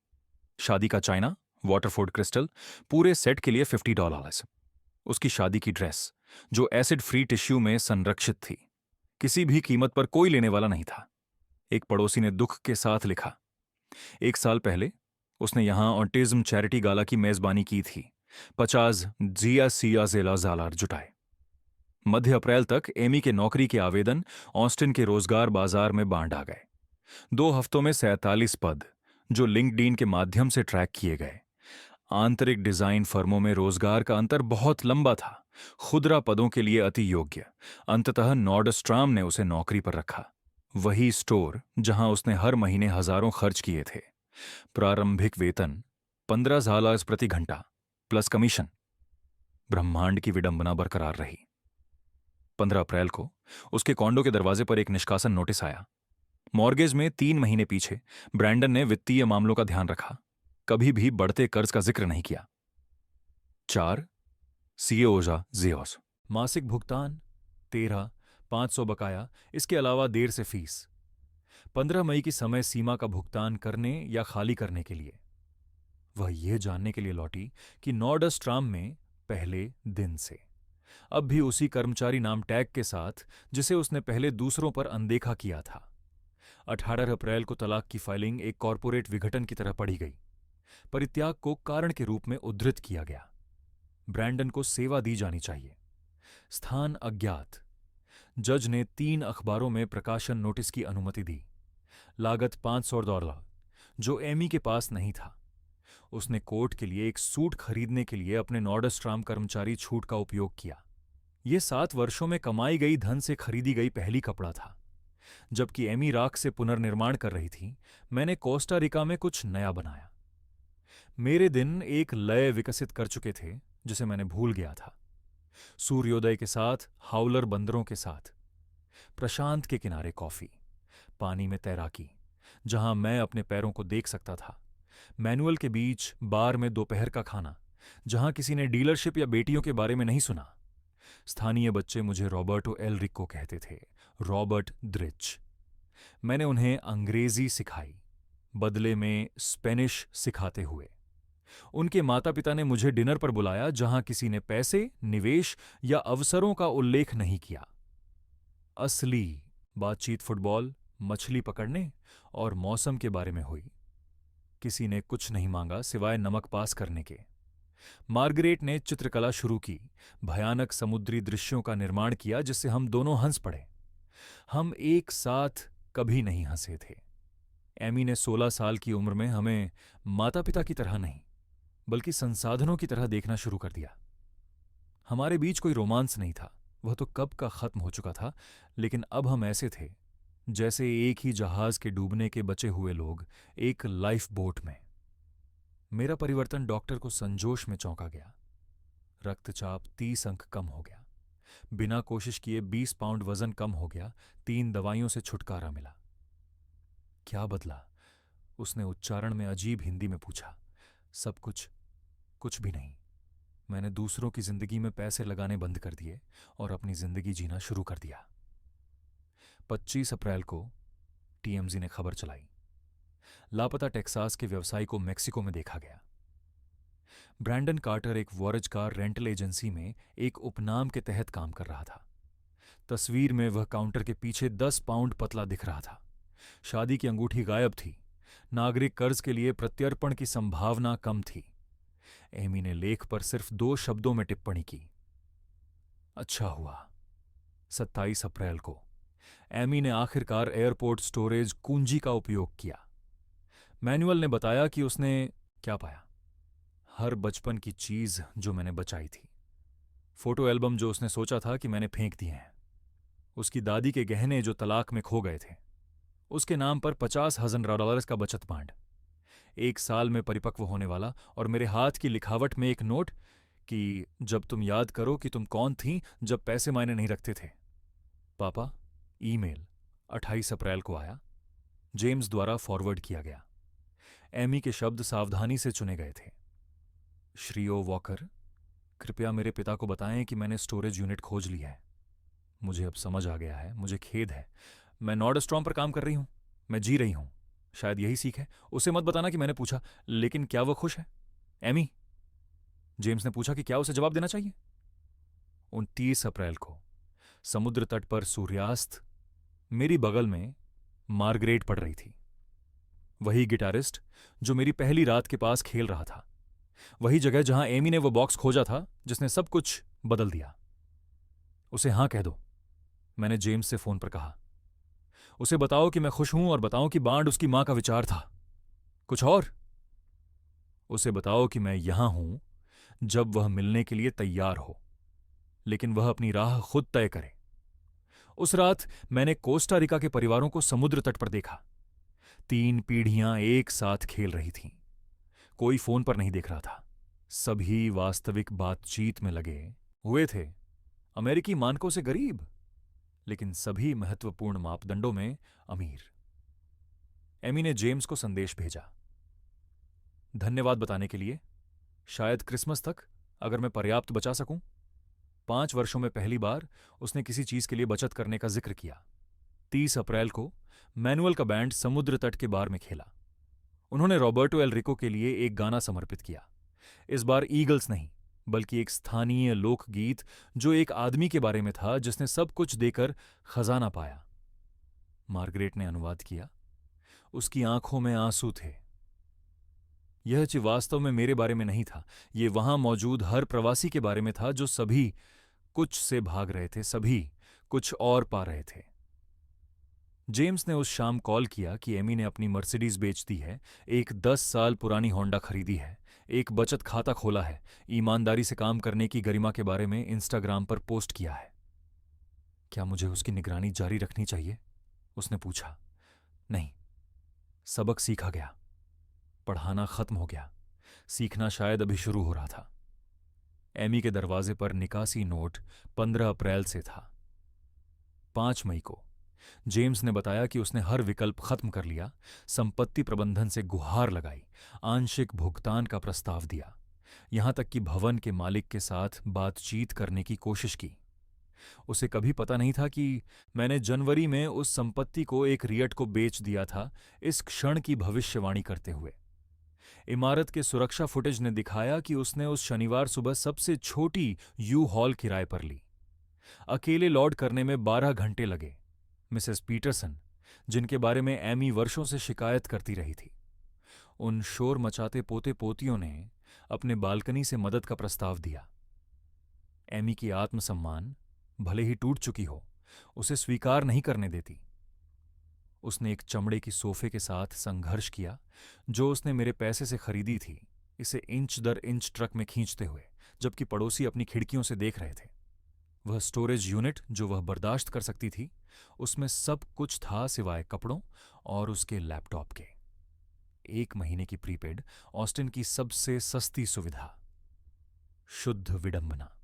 शादी का चाइना, वाटरफोर्ड क्रिस्टल, पूरे सेट के लिए $50। उसकी शादी की ड्रेस, जो एसिड फ्री टिश्यू में संरक्षित थी, किसी भी कीमत पर कोई लेने वाला नहीं था। एक पड़ोसी ने दुख के साथ लिखा, 1 साल पहले उसने यहां ऑटिज्म चैरिटी गाला की मेजबानी की थी। 50 जिया सिया जेला जालार जुटाए। मध्य अप्रैल तक एमी के नौकरी के आवेदन ऑस्टिन के रोजगार बाजार में बांट आ गए। 2 हफ्तों में 47 पद, जो लिंक्डइन के माध्यम से ट्रैक किए गए। आंतरिक डिजाइन फर्मों में रोजगार का अंतर बहुत लंबा था। खुदरा पदों के लिए अति योग्य। अंततः नॉर्डस्ट्राम ने उसे नौकरी पर रखा। वही स्टोर जहां उसने हर महीने हजारों खर्च किए थे। प्रारंभिक वेतन $15 प्रति घंटा प्लस कमीशन। ब्रह्मांड की विडंबना बरकरार रही। 15 अप्रैल को उसके कॉन्डो के दरवाजे पर एक निष्कासन नोटिस आया। मॉर्गेज में 3 महीने पीछे ब्रैंडन ने वित्तीय मामलों का ध्यान रखा, कभी भी बढ़ते कर्ज का जिक्र नहीं किया। 4 सीए ओजा जियोस। मासिक भुगतान 13,500 बकाया, इसके अलावा देर से फीस। 15 मई की समय सीमा का भुगतान करने या खाली करने के लिए। वह यह जानने के लिए लौटी कि नॉर्डस्ट्राम में पहले दिन से अब भी उसी कर्मचारी नाम टैग के साथ जिसे उसने पहले दूसरों पर अनदेखा किया था। 18 अप्रैल को तलाक की फाइलिंग एक कॉरपोरेट विघटन की तरह पढ़ी गई। परित्याग को कारण के रूप में उद्धृत किया गया। ब्रैंडन को सेवा दी जानी चाहिए। स्थान अज्ञात। जज ने 3 अखबारों में प्रकाशन नोटिस की अनुमति दी। लागत $500, जो एमी के पास नहीं था। उसने कोर्ट के लिए एक सूट खरीदने के लिए अपने नॉर्डस्ट्राम कर्मचारी छूट का उपयोग किया। यह 7 वर्षों में कमाई गई धन से खरीदी गई पहली कपड़ा था। जबकि एमी राख से पुनर्निर्माण कर रही थी, मैंने कोस्टा रिका में कुछ नया बनाया। मेरे दिन एक लय विकसित कर चुके थे जिसे मैंने भूल गया था। सूर्योदय के साथ, हाउलर बंदरों के साथ, प्रशांत के किनारे कॉफी, पानी में तैराकी जहां मैं अपने पैरों को देख सकता था, मैनुअल के बीच बार में दोपहर का खाना जहां किसी ने डीलरशिप या बेटियों के बारे में नहीं सुना। स्थानीय बच्चे मुझे रॉबर्टो एल रिक्को कहते थे, रॉबर्ट द्रिच। मैंने उन्हें अंग्रेजी सिखाई, बदले में स्पेनिश सिखाते हुए। उनके माता पिता ने मुझे डिनर पर बुलाया जहां किसी ने पैसे, निवेश या अवसरों का उल्लेख नहीं किया। असली बातचीत फुटबॉल, मछली पकड़ने और मौसम के बारे में हुई। किसी ने कुछ नहीं मांगा सिवाय नमक पास करने के। मार्गरेट ने चित्रकला शुरू की, भयानक समुद्री दृश्यों का निर्माण किया जिससे हम दोनों हंस पड़े। हम एक साथ कभी नहीं हंसे थे। एमी ने 16 साल की उम्र में हमें माता पिता की तरह नहीं, बल्कि संसाधनों की तरह देखना शुरू कर दिया। हमारे बीच कोई रोमांस नहीं था, वह तो कब का खत्म हो चुका था, लेकिन अब हम ऐसे थे जैसे एक ही जहाज के डूबने के बचे हुए लोग एक लाइफ बोट में। मेरा परिवर्तन डॉक्टर को संजोश में चौंका गया। रक्तचाप 30 अंक कम हो गया। बिना कोशिश किए 20 पाउंड वजन कम हो गया। 3 दवाइयों से छुटकारा मिला। क्या बदला? उसने उच्चारण में अजीब हिंदी में पूछा। सब कुछ, कुछ भी नहीं। मैंने दूसरों की जिंदगी में पैसे लगाने बंद कर दिए और अपनी जिंदगी जीना शुरू कर दिया। 25 अप्रैल को टीएमजी ने खबर चलाई, लापता टेक्सास के व्यवसायी को मेक्सिको में देखा गया। ब्रैंडन कार्टर एक वॉरेज कार रेंटल एजेंसी में एक उपनाम के तहत काम कर रहा था। तस्वीर में वह काउंटर के पीछे 10 पाउंड पतला दिख रहा था। शादी की अंगूठी गायब थी। नागरिक कर्ज के लिए प्रत्यर्पण की संभावना कम थी। एमी ने लेख पर सिर्फ 2 शब्दों में टिप्पणी की, अच्छा हुआ। 27 अप्रैल को एमी ने आखिरकार एयरपोर्ट स्टोरेज कुंजी का उपयोग किया। मैनुअल ने बताया कि उसने क्या पाया। हर बचपन की चीज जो मैंने बचाई थी। फोटो एल्बम जो उसने सोचा था कि मैंने फेंक दिए हैं। उसकी दादी के गहने जो तलाक में खो गए थे। उसके नाम पर $50,000 का बचत बांड। 1 साल में परिपक्व होने वाला, और मेरे हाथ की लिखावट में एक नोट कि जब तुम याद करो कि तुम कौन थीं जब पैसे मायने नहीं रखते थे। पापा, ईमेल 28 अप्रैल को आया। जेम्स द्वारा फॉरवर्ड किया गया। एमी के शब्द सावधानी से चुने गए थे। श्रीयो वॉकर, कृपया मेरे पिता को बताएं कि मैंने स्टोरेज यूनिट खोज लिया है। मुझे अब समझ आ गया है, मुझे खेद है। मैं नॉर्डस्ट्रॉम पर काम कर रही हूं, मैं जी रही हूं। शायद यही सीख है। उसे मत बताना कि मैंने पूछा। लेकिन क्या वह खुश है? एमी, जेम्स ने पूछा कि क्या उसे जवाब देना चाहिए। 29 अप्रैल को समुद्र तट पर सूर्यास्त, मेरी बगल में मार्गरेट पड़ रही थी। वही गिटारिस्ट जो मेरी पहली रात के पास खेल रहा था। वही जगह जहां एमी ने वो बॉक्स खोजा था जिसने सब कुछ बदल दिया। उसे हां कह दो, मैंने जेम्स से फोन पर कहा। उसे बताओ कि मैं खुश हूं और बताओ कि बांड उसकी मां का विचार था। कुछ और? उसे बताओ कि मैं यहां हूं जब वह मिलने के लिए तैयार हो, लेकिन वह अपनी राह खुद तय करे। उस रात मैंने कोस्टा रिका के परिवारों को समुद्र तट पर देखा। 3 पीढ़ियां एक साथ खेल रही थीं। कोई फोन पर नहीं देख रहा था। सभी वास्तविक बातचीत में लगे हुए थे। अमेरिकी मानकों से गरीब, लेकिन सभी महत्वपूर्ण मापदंडों में अमीर। एमी ने जेम्स को संदेश भेजा, धन्यवाद बताने के लिए। शायद क्रिसमस तक, अगर मैं पर्याप्त बचा सकूं। 5 वर्षों में पहली बार उसने किसी चीज के लिए बचत करने का जिक्र किया। 30 अप्रैल को मैनुअल का बैंड समुद्र तट के बार में खेला। उन्होंने रॉबर्टो एल रिको के लिए एक गाना समर्पित किया। इस बार ईगल्स नहीं, बल्कि एक स्थानीय लोकगीत जो एक आदमी के बारे में था जिसने सब कुछ देकर खजाना पाया। मार्गरेट ने अनुवाद किया। उसकी आंखों में आंसू थे। यह चीज वास्तव में मेरे बारे में नहीं था। ये वहां मौजूद हर प्रवासी के बारे में था जो सभी कुछ से भाग रहे थे, सभी कुछ और पा रहे थे। जेम्स ने उस शाम कॉल किया कि एमी ने अपनी मर्सिडीज बेच दी है, एक 10 साल पुरानी होंडा खरीदी है, एक बचत खाता खोला है, ईमानदारी से काम करने की गरिमा के बारे में इंस्टाग्राम पर पोस्ट किया है। क्या मुझे उसकी निगरानी जारी रखनी चाहिए? उसने पूछा। नहीं, सबक सीखा गया। पढ़ाना खत्म हो गया। सीखना शायद अभी शुरू हो रहा था। एमी के दरवाजे पर निकासी नोट 15 अप्रैल से था। 5 मई को जेम्स ने बताया कि उसने हर विकल्प खत्म कर लिया, संपत्ति प्रबंधन से गुहार लगाई, आंशिक भुगतान का प्रस्ताव दिया, यहां तक कि भवन के मालिक के साथ बातचीत करने की कोशिश की। उसे कभी पता नहीं था कि मैंने जनवरी में उस संपत्ति को एक रियट को बेच दिया था, इस क्षण की भविष्यवाणी करते हुए। इमारत के सुरक्षा फुटेज ने दिखाया कि उसने उस शनिवार सुबह सबसे छोटी यू हॉल किराए पर ली। अकेले लौट करने में 12 घंटे लगे। मिसेस पीटरसन, जिनके बारे में एमी वर्षों से शिकायत करती रही थी, उन शोर मचाते पोते पोतियों ने अपने बालकनी से मदद का प्रस्ताव दिया। एमी की आत्मसम्मान, भले ही टूट चुकी हो, उसे स्वीकार नहीं करने देती। उसने एक चमड़े की सोफे के साथ संघर्ष किया जो उसने मेरे पैसे से खरीदी थी, इसे इंच दर इंच ट्रक में खींचते हुए, जबकि पड़ोसी अपनी खिड़कियों से देख रहे थे। वह स्टोरेज यूनिट जो वह बर्दाश्त कर सकती थी, उसमें सब कुछ था सिवाय कपड़ों और उसके लैपटॉप के। 1 महीने की प्रीपेड, ऑस्टिन की सबसे सस्ती सुविधा। शुद्ध विडंबना।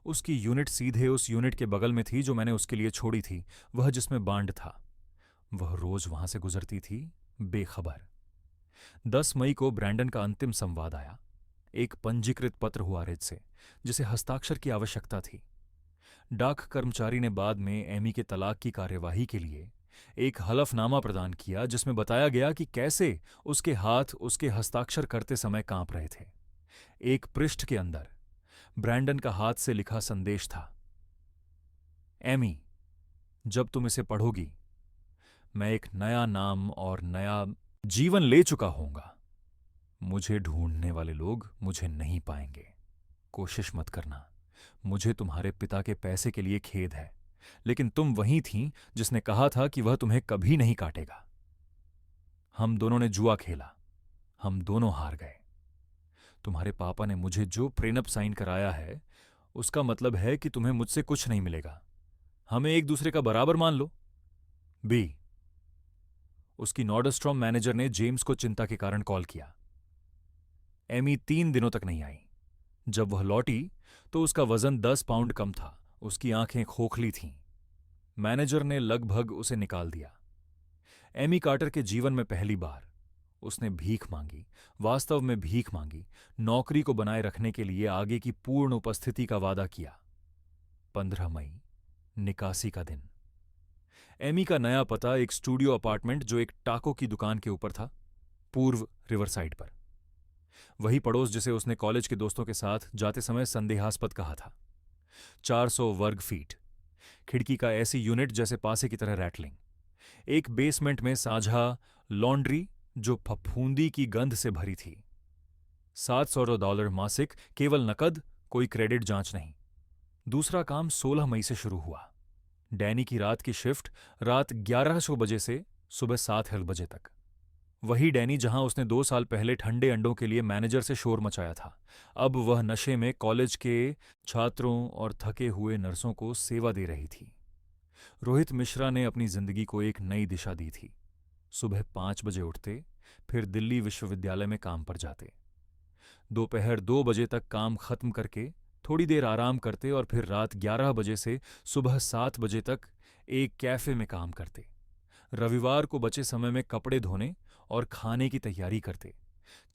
उसकी यूनिट सीधे उस यूनिट के बगल में थी जो मैंने उसके लिए छोड़ी थी, वह जिसमें बांड था। वह रोज वहां से गुजरती थी, बेखबर। 10 मई को ब्रैंडन का अंतिम संवाद आया। एक पंजीकृत पत्र हुआ रिज से, जिसे हस्ताक्षर की आवश्यकता थी। डाक कर्मचारी ने बाद में एमी के तलाक की कार्यवाही के लिए एक हलफनामा प्रदान किया जिसमें बताया गया कि कैसे उसके हाथ उसके हस्ताक्षर करते समय कांप रहे थे। एक पृष्ठ के अंदर ब्रैंडन का हाथ से लिखा संदेश था। एमी, जब तुम इसे पढ़ोगी, मैं एक नया नाम और नया जीवन ले चुका होऊंगा। मुझे ढूंढने वाले लोग मुझे नहीं पाएंगे। कोशिश मत करना। मुझे तुम्हारे पिता के पैसे के लिए खेद है, लेकिन तुम वही थीं जिसने कहा था कि वह तुम्हें कभी नहीं काटेगा। हम दोनों ने जुआ खेला, हम दोनों हार गए। तुम्हारे पापा ने मुझे जो प्रेनप साइन कराया है, उसका मतलब है कि तुम्हें मुझसे कुछ नहीं मिलेगा। हमें एक दूसरे का बराबर मान लो। बी। उसकी नॉर्डस्ट्रॉम मैनेजर ने जेम्स को चिंता के कारण कॉल किया। एमी 3 दिनों तक नहीं आई। जब वह लौटी तो उसका वजन 10 पाउंड कम था, उसकी आंखें खोखली थीं। मैनेजर ने लगभग उसे निकाल दिया। एमी कार्टर के जीवन में पहली बार उसने भीख मांगी, वास्तव में भीख मांगी, नौकरी को बनाए रखने के लिए आगे की पूर्ण उपस्थिति का वादा किया। 15 मई, निकासी का दिन। एमी का नया पता एक स्टूडियो अपार्टमेंट जो एक टाको की दुकान के ऊपर था, पूर्व रिवरसाइड पर। वही पड़ोस जिसे उसने कॉलेज के दोस्तों के साथ जाते समय संदेहास्पद कहा था। 400 वर्ग फीट, खिड़की का ऐसी यूनिट जैसे पासे की तरह रैटलिंग, एक बेसमेंट में साझा लॉन्ड्री जो फफूंदी की गंध से भरी थी। $700 मासिक, केवल नकद, कोई क्रेडिट जांच नहीं। दूसरा काम 16 मई से शुरू हुआ। डैनी की रात की शिफ्ट रात 1100 बजे से सुबह 7 बजे तक। वही डैनी जहां उसने 2 साल पहले ठंडे अंडों के लिए मैनेजर से शोर मचाया था, अब वह नशे में कॉलेज के छात्रों और थके हुए नर्सों को सेवा दे रही थी। रोहित मिश्रा ने अपनी जिंदगी को एक नई दिशा दी थी। सुबह 5 बजे उठते, फिर दिल्ली विश्वविद्यालय में काम पर जाते। दोपहर 2 बजे तक काम खत्म करके थोड़ी देर आराम करते और फिर रात 11 बजे से सुबह 7 बजे तक एक कैफे में काम करते। रविवार को बचे समय में कपड़े धोने और खाने की तैयारी करते।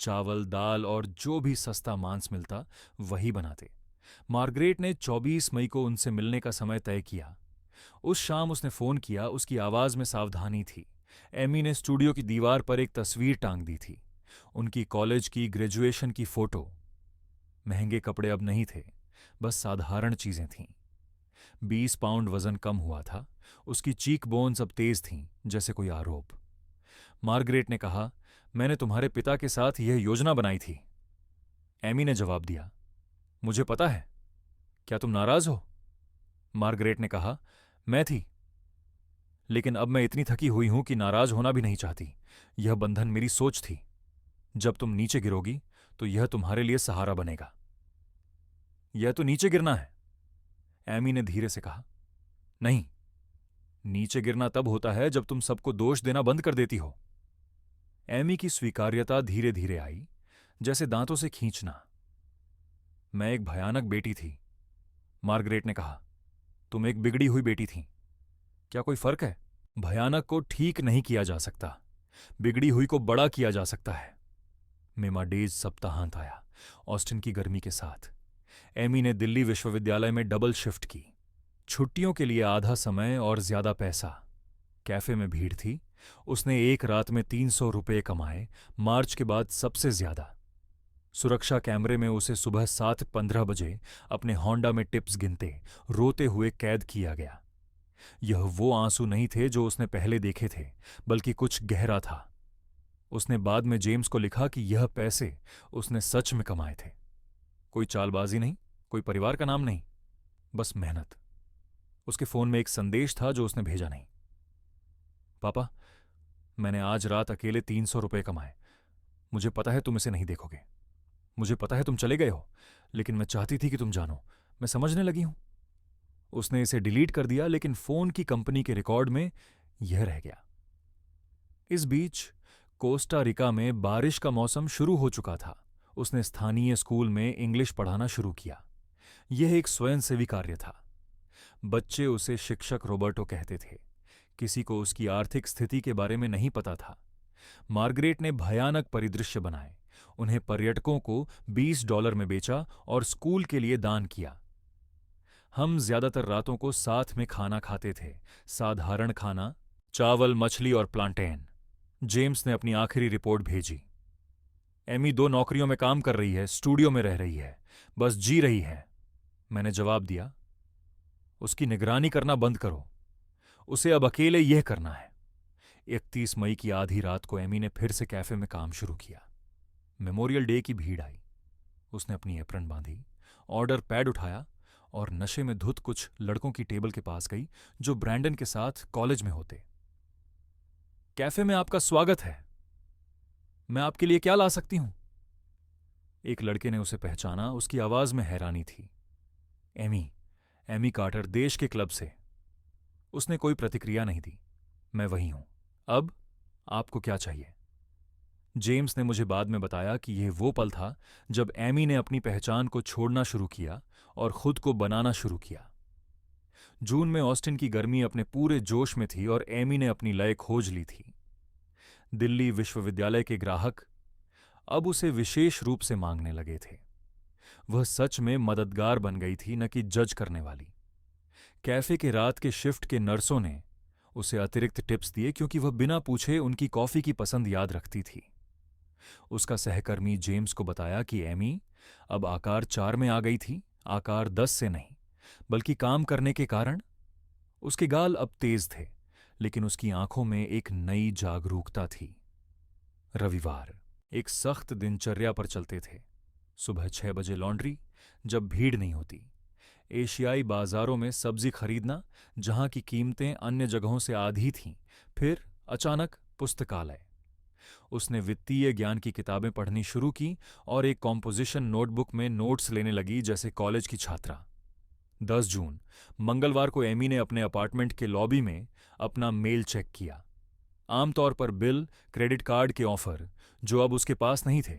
चावल, दाल और जो भी सस्ता मांस मिलता वही बनाते। मार्गरेट ने 24 मई को उनसे मिलने का समय तय किया। उस शाम उसने फोन किया, उसकी आवाज में सावधानी थी। एमी ने स्टूडियो की दीवार पर एक तस्वीर टांग दी थी, उनकी कॉलेज की ग्रेजुएशन की फोटो। महंगे कपड़े अब नहीं थे, बस साधारण चीजें थीं। 20 पाउंड वजन कम हुआ था, उसकी चीक बोन्स अब तेज थीं, जैसे कोई आरोप। मार्गरेट ने कहा, मैंने तुम्हारे पिता के साथ यह योजना बनाई थी। एमी ने जवाब दिया, मुझे पता है। क्या तुम नाराज हो? मार्गरेट ने कहा, मैं थी, लेकिन अब मैं इतनी थकी हुई हूं कि नाराज होना भी नहीं चाहती। यह बंधन मेरी सोच थी। जब तुम नीचे गिरोगी तो यह तुम्हारे लिए सहारा बनेगा। यह तो नीचे गिरना है, एमी ने धीरे से कहा। नहीं, नीचे गिरना तब होता है जब तुम सबको दोष देना बंद कर देती हो। एमी की स्वीकार्यता धीरे धीरे आई, जैसे दांतों से खींचना। मैं एक भयानक बेटी थी, मार्गरेट ने कहा। तुम एक बिगड़ी हुई बेटी थी। क्या कोई फर्क है? भयानक को ठीक नहीं किया जा सकता, बिगड़ी हुई को बड़ा किया जा सकता है। मेमाडेज सप्ताहांत आया, ऑस्टिन की गर्मी के साथ। एमी ने दिल्ली विश्वविद्यालय में डबल शिफ्ट की। छुट्टियों के लिए आधा समय और ज्यादा पैसा। कैफे में भीड़ थी। उसने एक रात में 300 रुपये कमाए, मार्च के बाद सबसे ज्यादा। सुरक्षा कैमरे में उसे सुबह 7:15 बजे अपने होंडा में टिप्स गिनते, रोते हुए कैद किया गया। यह वो आंसू नहीं थे जो उसने पहले देखे थे, बल्कि कुछ गहरा था। उसने बाद में जेम्स को लिखा कि यह पैसे उसने सच में कमाए थे। कोई चालबाजी नहीं, कोई परिवार का नाम नहीं, बस मेहनत। उसके फोन में एक संदेश था जो उसने भेजा नहीं। पापा, मैंने आज रात अकेले 300 रुपये कमाए। मुझे पता है तुम इसे नहीं देखोगे। मुझे पता है तुम चले गए हो, लेकिन मैं चाहती थी कि तुम जानो। मैं समझने लगी हूं। उसने इसे डिलीट कर दिया, लेकिन फोन की कंपनी के रिकॉर्ड में यह रह गया। इस बीच कोस्टा रिका में बारिश का मौसम शुरू हो चुका था। उसने स्थानीय स्कूल में इंग्लिश पढ़ाना शुरू किया। यह एक स्वयंसेवी कार्य था। बच्चे उसे शिक्षक रॉबर्टो कहते थे। किसी को उसकी आर्थिक स्थिति के बारे में नहीं पता था। मार्गरेट ने भयानक परिदृश्य बनाए, उन्हें पर्यटकों को $20 में बेचा और स्कूल के लिए दान किया। हम ज्यादातर रातों को साथ में खाना खाते थे, साधारण खाना, चावल, मछली और प्लांटेन। जेम्स ने अपनी आखिरी रिपोर्ट भेजी। एमी 2 नौकरियों में काम कर रही है, स्टूडियो में रह रही है, बस जी रही है। मैंने जवाब दिया, उसकी निगरानी करना बंद करो। उसे अब अकेले यह करना है। 31 मई की आधी रात को एमी ने फिर से कैफे में काम शुरू किया। मेमोरियल डे की भीड़ आई। उसने अपनी एप्रन बांधी, ऑर्डर पैड उठाया और नशे में धुत कुछ लड़कों की टेबल के पास गई जो ब्रैंडन के साथ कॉलेज में होते। कैफे में आपका स्वागत है, मैं आपके लिए क्या ला सकती हूं? एक लड़के ने उसे पहचाना, उसकी आवाज में हैरानी थी। एमी कार्टर, देश के क्लब से। उसने कोई प्रतिक्रिया नहीं दी। मैं वही हूं। अब आपको क्या चाहिए? जेम्स ने मुझे बाद में बताया कि यह वो पल था जब एमी ने अपनी पहचान को छोड़ना शुरू किया और खुद को बनाना शुरू किया। जून में ऑस्टिन की गर्मी अपने पूरे जोश में थी और एमी ने अपनी लय खोज ली थी। दिल्ली विश्वविद्यालय के ग्राहक अब उसे विशेष रूप से मांगने लगे थे। वह सच में मददगार बन गई थी, न कि जज करने वाली। कैफे के रात के शिफ्ट के नर्सों ने उसे अतिरिक्त टिप्स दिए क्योंकि वह बिना पूछे उनकी कॉफी की पसंद याद रखती थी। उसका सहकर्मी जेम्स को बताया कि एमी अब आकार 4 में आ गई थी, आकार 10 से नहीं, बल्कि काम करने के कारण। उसके गाल अब तेज थे, लेकिन उसकी आंखों में एक नई जागरूकता थी। रविवार एक सख्त दिनचर्या पर चलते थे। सुबह 6 बजे लॉन्ड्री, जब भीड़ नहीं होती। एशियाई बाजारों में सब्जी खरीदना, जहां की कीमतें अन्य जगहों से आधी थीं। फिर अचानक पुस्तकालय। उसने वित्तीय ज्ञान की किताबें पढ़नी शुरू की और एक कॉम्पोजिशन नोटबुक में नोट्स लेने लगी जैसे कॉलेज की छात्रा। 10 जून मंगलवार को एमी ने अपने अपार्टमेंट के लॉबी में अपना मेल चेक किया। आमतौर पर बिल, क्रेडिट कार्ड के ऑफर, जो अब उसके पास नहीं थे।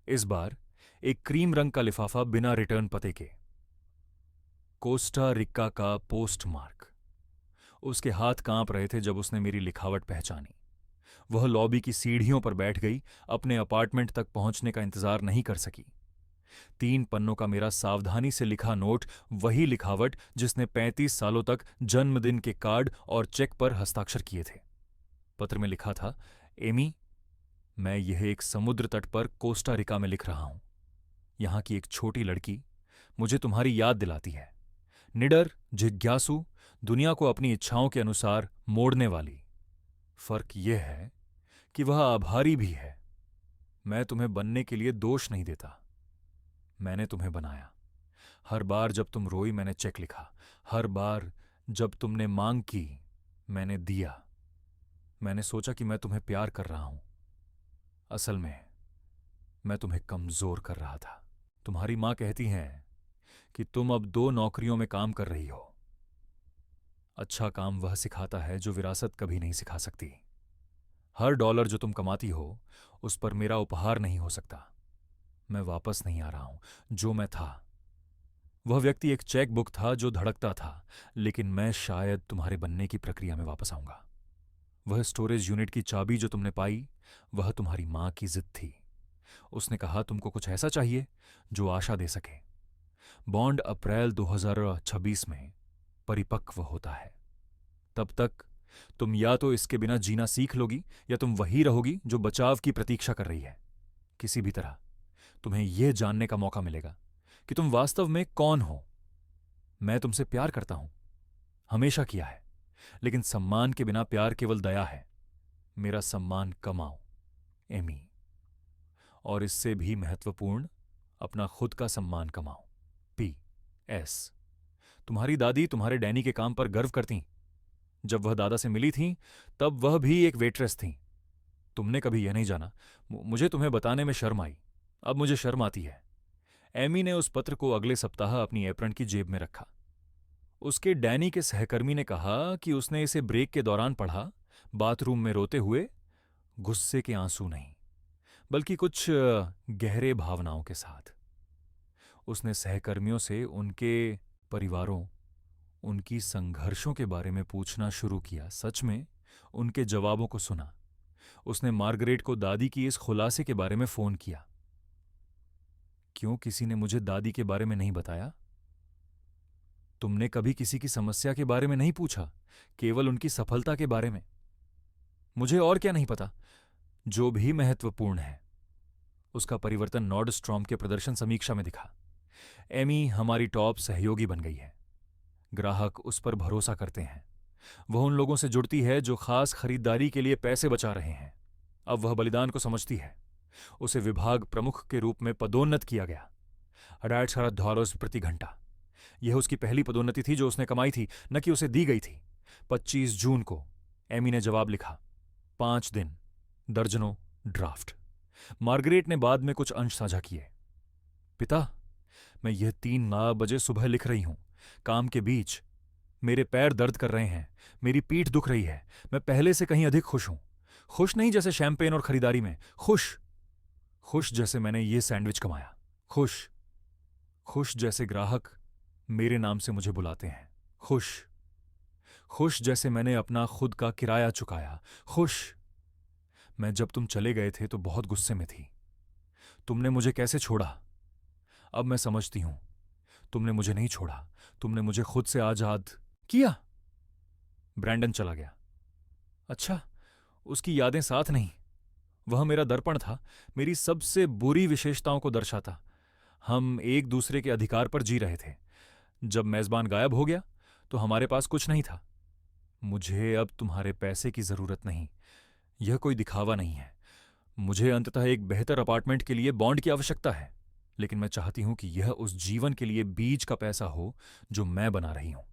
इस बार एक क्रीम रंग का लिफाफा बिना रिटर्न पते के। कोस्टा रिका का पोस्टमार्क। उसके हाथ कांप रहे थे जब उसने मेरी लिखावट पहचानी। वह लॉबी की सीढ़ियों पर बैठ गई, अपने अपार्टमेंट तक पहुंचने का इंतजार नहीं कर सकी। 3 पन्नों का मेरा सावधानी से लिखा नोट, वही लिखावट जिसने 35 सालों तक जन्मदिन के कार्ड और चेक पर हस्ताक्षर किए थे। पत्र में लिखा था, एमी, मैं यह एक समुद्र तट पर कोस्टा रिका में लिख रहा हूं। यहां की एक छोटी लड़की मुझे तुम्हारी याद दिलाती है। निडर, जिज्ञासु, दुनिया को अपनी इच्छाओं के अनुसार मोड़ने वाली। फर्क यह है कि वह आभारी भी है। मैं तुम्हें बनने के लिए दोष नहीं देता। मैंने तुम्हें बनाया। हर बार जब तुम रोई मैंने चेक लिखा। हर बार जब तुमने मांग की मैंने दिया। मैंने सोचा कि मैं तुम्हें प्यार कर रहा हूं। असल में मैं तुम्हें कमजोर कर रहा था। तुम्हारी मां कहती हैं कि तुम अब 2 नौकरियों में काम कर रही हो। अच्छा काम वह सिखाता है जो विरासत कभी नहीं सिखा सकती। हर डॉलर जो तुम कमाती हो उस पर मेरा उपहार नहीं हो सकता। मैं वापस नहीं आ रहा हूं जो मैं था। वह व्यक्ति एक चेक बुक था जो धड़कता था, लेकिन मैं शायद तुम्हारे बनने की प्रक्रिया में वापस आऊंगा। वह स्टोरेज यूनिट की चाबी जो तुमने पाई, वह तुम्हारी मां की जिद थी। उसने कहा तुमको कुछ ऐसा चाहिए जो आशा दे सके। बॉन्ड अप्रैल 2026 में परिपक्व होता है। तब तक तुम या तो इसके बिना जीना सीख लोगी या तुम वही रहोगी जो बचाव की प्रतीक्षा कर रही है। किसी भी तरह तुम्हें यह जानने का मौका मिलेगा कि तुम वास्तव में कौन हो। मैं तुमसे प्यार करता हूं, हमेशा किया है, लेकिन सम्मान के बिना प्यार केवल दया है। मेरा सम्मान कमाओ, एमी। और इससे भी महत्वपूर्ण, अपना खुद का सम्मान कमाओ। P.S. तुम्हारी दादी तुम्हारे डैनी के काम पर गर्व करती। जब वह दादा से मिली थीं, तब वह भी एक वेट्रेस थीं। तुमने कभी यह नहीं जाना। मुझे तुम्हें बताने में शर्म आई। अब मुझे शर्म आती है। एमी ने उस पत्र को अगले सप्ताह अपनी एप्रन की जेब में रखा। उसके डैनी के सहकर्मी ने कहा कि उसने इसे ब्रेक के दौरान पढ़ा, बाथरूम में रोते हुए। गुस्से के आंसू नहीं, बल्कि कुछ गहरे भावनाओं के साथ। उसने सहकर्मियों से उनके परिवारों, उनकी संघर्षों के बारे में पूछना शुरू किया। सच में उनके जवाबों को सुना। उसने मार्गरेट को दादी की इस खुलासे के बारे में फोन किया। क्यों किसी ने मुझे दादी के बारे में नहीं बताया? तुमने कभी किसी की समस्या के बारे में नहीं पूछा, केवल उनकी सफलता के बारे में। मुझे और क्या नहीं पता। जो भी महत्वपूर्ण है, उसका परिवर्तन नॉर्डस्ट्रॉम के प्रदर्शन समीक्षा में दिखा। एमी हमारी टॉप सहयोगी बन गई है। ग्राहक उस पर भरोसा करते हैं। वह उन लोगों से जुड़ती है जो खास खरीदारी के लिए पैसे बचा रहे हैं। अब वह बलिदान को समझती है। उसे विभाग प्रमुख के रूप में पदोन्नत किया गया। $18 प्रति घंटा। यह उसकी पहली पदोन्नति थी जो उसने कमाई थी, न कि उसे दी गई थी। 25 जून को एमी ने जवाब लिखा। 5 दिन, दर्जनों ड्राफ्ट। मार्गरेट ने बाद में कुछ अंश साझा किए। पिता, मैं यह 3 बजे सुबह लिख रही हूं। काम के बीच मेरे पैर दर्द कर रहे हैं, मेरी पीठ दुख रही है। मैं पहले से कहीं अधिक खुश हूं। खुश नहीं जैसे शैंपेन और खरीदारी में, खुश जैसे मैंने ये सैंडविच कमाया। खुश जैसे ग्राहक मेरे नाम से मुझे बुलाते हैं। खुश जैसे मैंने अपना खुद का किराया चुकाया। मैं जब तुम चले गए थे तो बहुत गुस्से में थी। तुमने मुझे कैसे छोड़ा? अब मैं समझती हूं। तुमने मुझे नहीं छोड़ा, तुमने मुझे खुद से आजाद किया। ब्रैंडन चला गया। अच्छा, उसकी यादें साथ नहीं। वह मेरा दर्पण था, मेरी सबसे बुरी विशेषताओं को दर्शाता। हम एक दूसरे के अधिकार पर जी रहे थे। जब मेजबान गायब हो गया तो हमारे पास कुछ नहीं था। मुझे अब तुम्हारे पैसे की जरूरत नहीं, यह कोई दिखावा नहीं है। मुझे अंततः एक बेहतर अपार्टमेंट के लिए बॉन्ड की आवश्यकता है, लेकिन मैं चाहती हूं कि यह उस जीवन के लिए बीज का पैसा हो जो मैं बना रही हूं,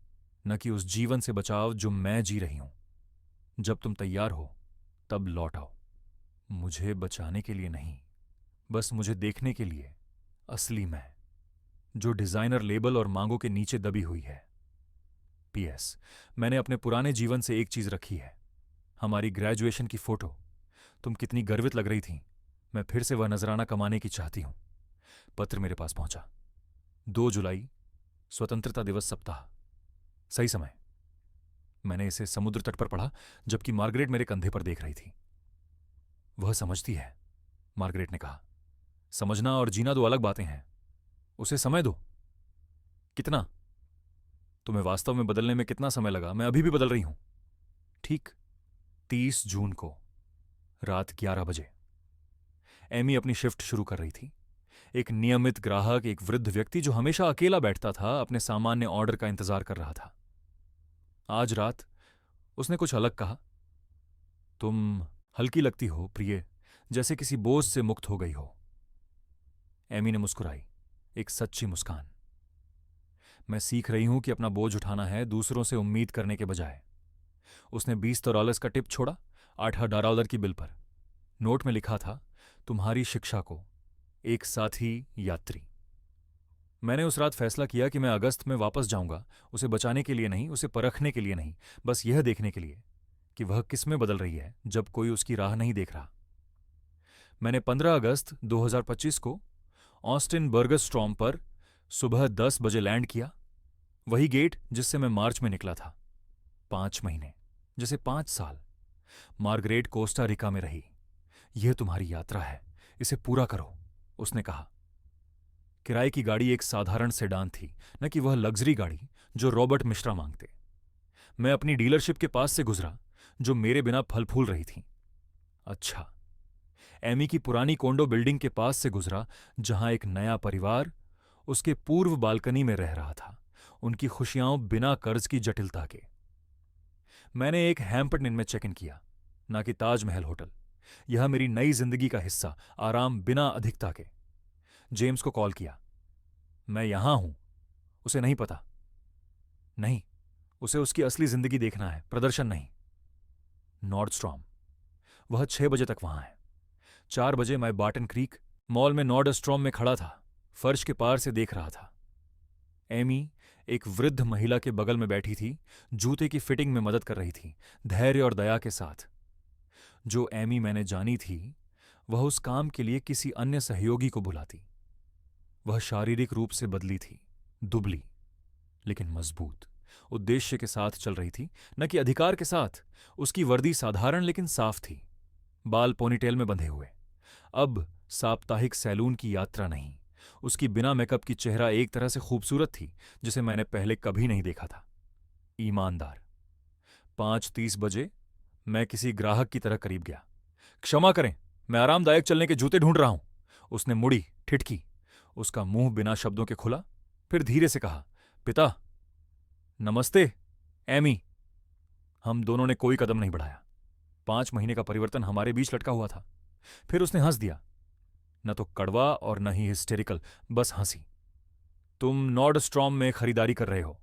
न कि उस जीवन से बचाव जो मैं जी रही हूं। जब तुम तैयार हो तब लौट आओ। मुझे बचाने के लिए नहीं, बस मुझे देखने के लिए, असली मैं, जो डिजाइनर लेबल और मांगों के नीचे दबी हुई है। पीएस, मैंने अपने पुराने जीवन से एक चीज रखी है, हमारी ग्रेजुएशन की फोटो। तुम कितनी गर्वित लग रही थी। मैं फिर से वह नजराना कमाने की चाहती हूं। पत्र मेरे पास पहुंचा। 2 जुलाई, स्वतंत्रता दिवस सप्ताह। सही समय। मैंने इसे समुद्र तट पर पढ़ा जबकि मार्गरेट मेरे कंधे पर देख रही थी। वह समझती है, मार्गरेट ने कहा। समझना और जीना दो अलग बातें हैं। उसे समय दो। कितना? तुम्हें वास्तव में बदलने में कितना समय लगा? मैं अभी भी बदल रही हूं। ठीक 30 जून को रात 11 बजे। एमी अपनी शिफ्ट शुरू कर रही थी। एक नियमित ग्राहक, एक वृद्ध व्यक्ति जो हमेशा अकेला बैठता था, अपने सामान्य ऑर्डर का इंतजार कर रहा था। आज रात उसने कुछ अलग कहा। तुम हल्की लगती हो प्रिय, जैसे किसी बोझ से मुक्त हो गई हो। एमी ने मुस्कुराई, एक सच्ची मुस्कान। मैं सीख रही हूं कि अपना बोझ उठाना है, दूसरों से उम्मीद करने के बजाय। उसने $20 का टिप छोड़ा, $8 की बिल पर। नोट में लिखा था, तुम्हारी शिक्षा को, एक साथी यात्री। मैंने उस रात फैसला किया कि मैं अगस्त में वापस जाऊंगा, उसे बचाने के लिए नहीं, उसे परखने के लिए नहीं, बस यह देखने के लिए कि वह किस में बदल रही है जब कोई उसकी राह नहीं देख रहा। मैंने 15 अगस्त 2025 को ऑस्टिन बर्गरस्ट्रॉम पर सुबह 10 बजे लैंड किया। वही गेट जिससे मैं मार्च में निकला था। 5 महीने, जैसे 5 साल। मार्गरेट कोस्टा रिका में रही। यह तुम्हारी यात्रा है, इसे पूरा करो, उसने कहा। किराए की गाड़ी एक साधारण सेडान थी, न कि वह लग्जरी गाड़ी जो रॉबर्ट मिश्रा मांगते। मैं अपनी डीलरशिप के पास से गुजरा जो मेरे बिना फल फूल रही थी। अच्छा, एमी की पुरानी कोंडो बिल्डिंग के पास से गुजरा जहां एक नया परिवार उसके पूर्व बालकनी में रह रहा था, उनकी खुशियां बिना कर्ज की जटिलता के। मैंने एक हैम्पटन इन में चेक इन किया, ना कि ताजमहल होटल। यह मेरी नई जिंदगी का हिस्सा, आराम बिना अधिकता के। जेम्स को कॉल किया। मैं यहां हूं, उसे नहीं पता। नहीं, उसे उसकी असली जिंदगी देखना है, प्रदर्शन नहीं। नॉर्डस्ट्रॉम, वह 6 बजे तक वहां है। 4 बजे मैं बार्टन क्रीक मॉल में नॉर्डस्ट्रॉम में खड़ा था, फर्श के पार से देख रहा था। एमी एक वृद्ध महिला के बगल में बैठी थी, जूते की फिटिंग में मदद कर रही थी, धैर्य और दया के साथ। जो एमी मैंने जानी थी, वह उस काम के लिए किसी अन्य सहयोगी को बुलाती। वह शारीरिक रूप से बदली थी, दुबली लेकिन मजबूत, उद्देश्य के साथ चल रही थी, न कि अधिकार के साथ। उसकी वर्दी साधारण लेकिन साफ थी, बाल पोनीटेल में बंधे हुए। अब साप्ताहिक सैलून की यात्रा नहीं। उसकी बिना मेकअप की चेहरा एक तरह से खूबसूरत थी जिसे मैंने पहले कभी नहीं देखा था। ईमानदार। 5:30 बजे मैं किसी ग्राहक की तरह करीब गया। क्षमा करें, मैं आरामदायक चलने के जूते ढूंढ रहा हूं। उसने मुड़ी, ठिठकी। उसका मुंह बिना शब्दों के खुला, फिर धीरे से कहा, पिता। नमस्ते, एमी। हम दोनों ने कोई कदम नहीं बढ़ाया। 5 महीने का परिवर्तन हमारे बीच लटका हुआ था। फिर उसने हंस दिया, न तो कड़वा और न ही हिस्टेरिकल, बस हंसी। तुम नॉर्डस्ट्रॉम में खरीदारी कर रहे हो।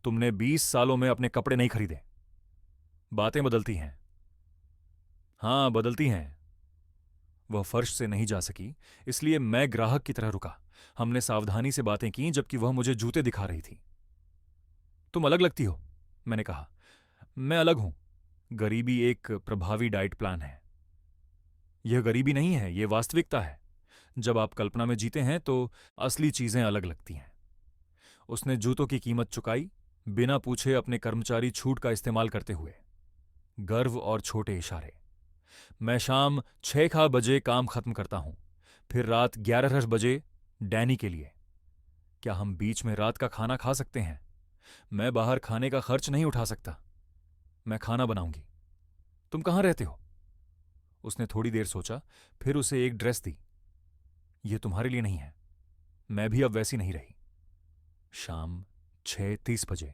तुमने 20 सालों में अपने कपड़े नहीं खरीदे। बातें बदलती हैं। हाँ, बदलती हैं। वह फर्श से नहीं जा सकी, इसलिए मैं ग्राहक की तरह रुका। हमने सावधानी से बातें की जबकि वह मुझे जूते दिखा रही थी। तुम अलग लगती हो, मैंने कहा। मैं अलग हूं। गरीबी एक प्रभावी डाइट प्लान है। यह गरीबी नहीं है, यह वास्तविकता है। जब आप कल्पना में जीते हैं तो असली चीजें अलग लगती हैं। उसने जूतों की कीमत चुकाई, बिना पूछे अपने कर्मचारी छूट का इस्तेमाल करते हुए। गर्व और छोटे इशारे। मैं शाम 6 बजे काम खत्म करता हूं, फिर रात 11 बजे डैनी के लिए। क्या हम बीच में रात का खाना खा सकते हैं? मैं बाहर खाने का खर्च नहीं उठा सकता। मैं खाना बनाऊंगी। तुम कहाँ रहते हो? उसने थोड़ी देर सोचा, फिर उसे एक ड्रेस दी। ये तुम्हारे लिए नहीं है। मैं भी अब वैसी नहीं रही। शाम 6:30 बजे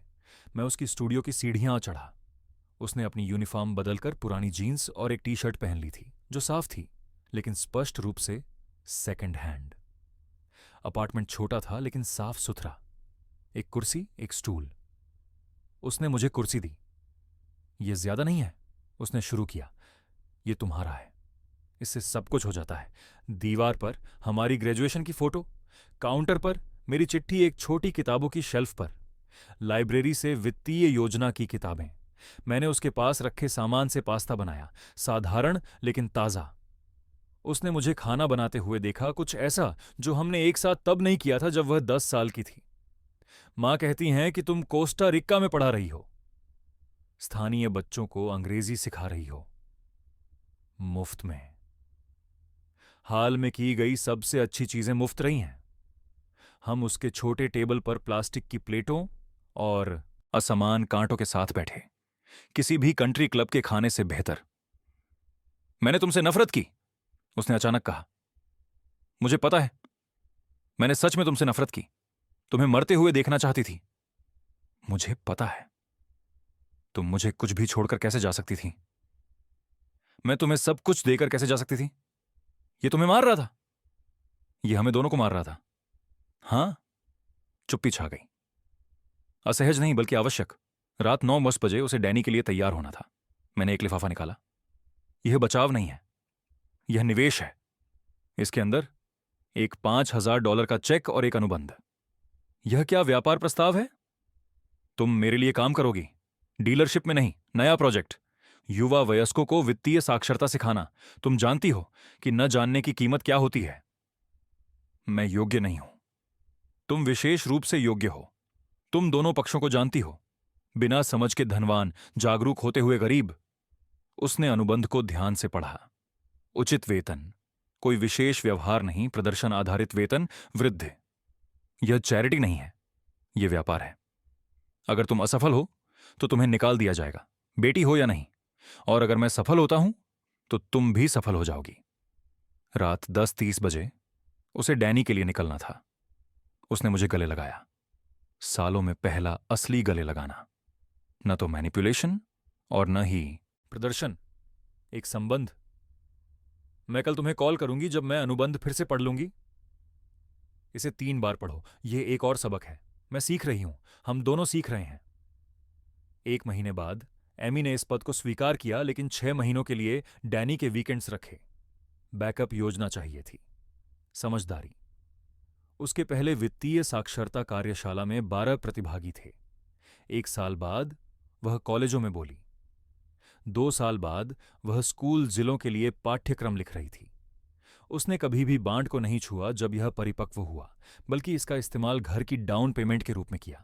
मैं उसकी स्टूडियो की सीढ़ियां चढ़ा। उसने अपनी यूनिफॉर्म बदलकर पुरानी जीन्स और एक टी शर्ट पहन ली थी, जो साफ थी लेकिन स्पष्ट रूप से सेकंड हैंड। अपार्टमेंट छोटा था लेकिन साफ सुथरा। एक कुर्सी, एक स्टूल। उसने मुझे कुर्सी दी। ये ज्यादा नहीं है, उसने शुरू किया। ये तुम्हारा है। इससे सब कुछ हो जाता है। दीवार पर हमारी ग्रेजुएशन की फोटो, काउंटर पर मेरी चिट्ठी एक छोटी किताबों की शेल्फ पर, लाइब्रेरी से वित्तीय योजना की किताबें। मैंने उसके पास रखे सामान से पास्ता बनाया, साधारण लेकिन ताजा। उसने मुझे खाना बनाते हुए देखा, कुछ ऐसा जो हमने एक साथ तब नहीं किया था जब वह 10 साल की थी। मां कहती हैं कि तुम कोस्टा रिका में पढ़ा रही हो, स्थानीय बच्चों को अंग्रेजी सिखा रही हो, मुफ्त में। हाल में की गई सबसे अच्छी चीजें मुफ्त रही हैं। हम उसके छोटे टेबल पर प्लास्टिक की प्लेटों और असमान कांटों के साथ बैठे, किसी भी कंट्री क्लब के खाने से बेहतर। मैंने तुमसे नफरत की, उसने अचानक कहा। मुझे पता है, मैंने सच में तुमसे नफरत की। तुम्हें मरते हुए देखना चाहती थी। मुझे पता है। तुम मुझे कुछ भी छोड़कर कैसे जा सकती थी? मैं तुम्हें सब कुछ देकर कैसे जा सकती थी? ये तुम्हें मार रहा था। ये हमें दोनों को मार रहा था। हां? चुप्पी छा गई। असहज नहीं बल्कि आवश्यक। रात 9:10 बजे उसे डैनी के लिए तैयार होना था। मैंने एक लिफाफा निकाला। यह बचाव नहीं है, यह निवेश है। इसके अंदर एक $5,000 का चेक और एक अनुबंध। यह क्या व्यापार प्रस्ताव है? तुम मेरे लिए काम करोगी, डीलरशिप में नहीं, नया प्रोजेक्ट। युवा वयस्कों को वित्तीय साक्षरता सिखाना। तुम जानती हो कि न जानने की कीमत क्या होती है। मैं योग्य नहीं हूं। तुम विशेष रूप से योग्य हो। तुम दोनों पक्षों को जानती हो, बिना समझ के धनवान, जागरूक होते हुए गरीब। उसने अनुबंध को ध्यान से पढ़ा। उचित वेतन, कोई विशेष व्यवहार नहीं, प्रदर्शन आधारित वेतन, वृद्धि। यह चैरिटी नहीं है, यह व्यापार है। अगर तुम असफल हो तो तुम्हें निकाल दिया जाएगा, बेटी हो या नहीं। और अगर मैं सफल होता हूं तो तुम भी सफल हो जाओगी। रात 10:30 बजे उसे डैनी के लिए निकलना था। उसने मुझे गले लगाया। सालों में पहला असली गले लगाना। न तो मैनिपुलेशन और न ही प्रदर्शन, एक संबंध। मैं कल तुम्हें कॉल करूंगी जब मैं अनुबंध फिर से पढ़ लूंगी। इसे 3 बार पढ़ो, यह एक और सबक है। मैं सीख रही हूं, हम दोनों सीख रहे हैं। 1 महीने बाद एमी ने इस पद को स्वीकार किया, लेकिन 6 महीनों के लिए डैनी के वीकेंड्स रखे। बैकअप योजना चाहिए थी, समझदारी। उसके पहले वित्तीय साक्षरता कार्यशाला में 12 प्रतिभागी थे। 1 साल बाद वह कॉलेजों में बोली। 2 साल बाद वह स्कूल जिलों के लिए पाठ्यक्रम लिख रही थी। उसने कभी भी बांड को नहीं छुआ जब यह परिपक्व हुआ, बल्कि इसका इस्तेमाल घर की डाउन पेमेंट के रूप में किया।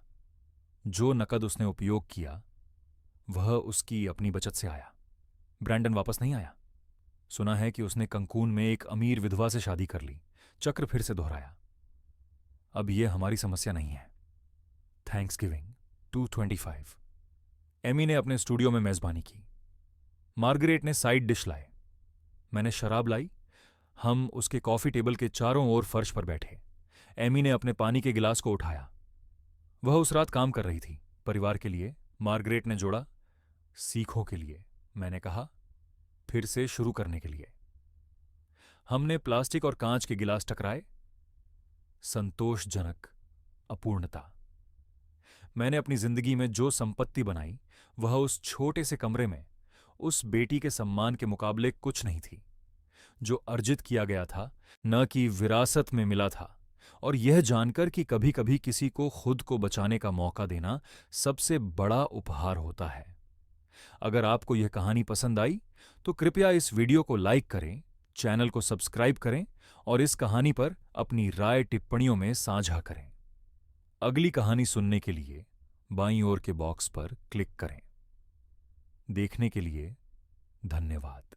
जो नकद उसने उपयोग किया वह उसकी अपनी बचत से आया। ब्रैंडन वापस नहीं आया। सुना है कि उसने कंकून में एक अमीर विधवा से शादी कर ली। चक्र फिर से दोहराया। अब यह हमारी समस्या नहीं है। थैंक्सगिविंग 225। एमी ने अपने स्टूडियो में मेजबानी की। मार्गरेट ने साइड डिश लाए। मैंने शराब लाई। हम उसके कॉफी टेबल के चारों ओर फर्श पर बैठे। एमी ने अपने पानी के गिलास को उठाया। वह उस रात काम कर रही थी, परिवार के लिए। मार्गरेट ने जोड़ा, सीखों के लिए। मैंने कहा, फिर से शुरू करने के लिए। हमने प्लास्टिक और कांच के गिलास टकराए। संतोषजनक अपूर्णता। मैंने अपनी जिंदगी में जो संपत्ति बनाई वह उस छोटे से कमरे में उस बेटी के सम्मान के मुकाबले कुछ नहीं थी। जो अर्जित किया गया था, न कि विरासत में मिला था। और यह जानकर कि कभी कभी किसी को खुद को बचाने का मौका देना सबसे बड़ा उपहार होता है। अगर आपको यह कहानी पसंद आई तो कृपया इस वीडियो को लाइक करें, चैनल को सब्सक्राइब करें और इस कहानी पर अपनी राय टिप्पणियों में साझा करें। अगली कहानी सुनने के लिए बाईं ओर के बॉक्स पर क्लिक करें। देखने के लिए धन्यवाद।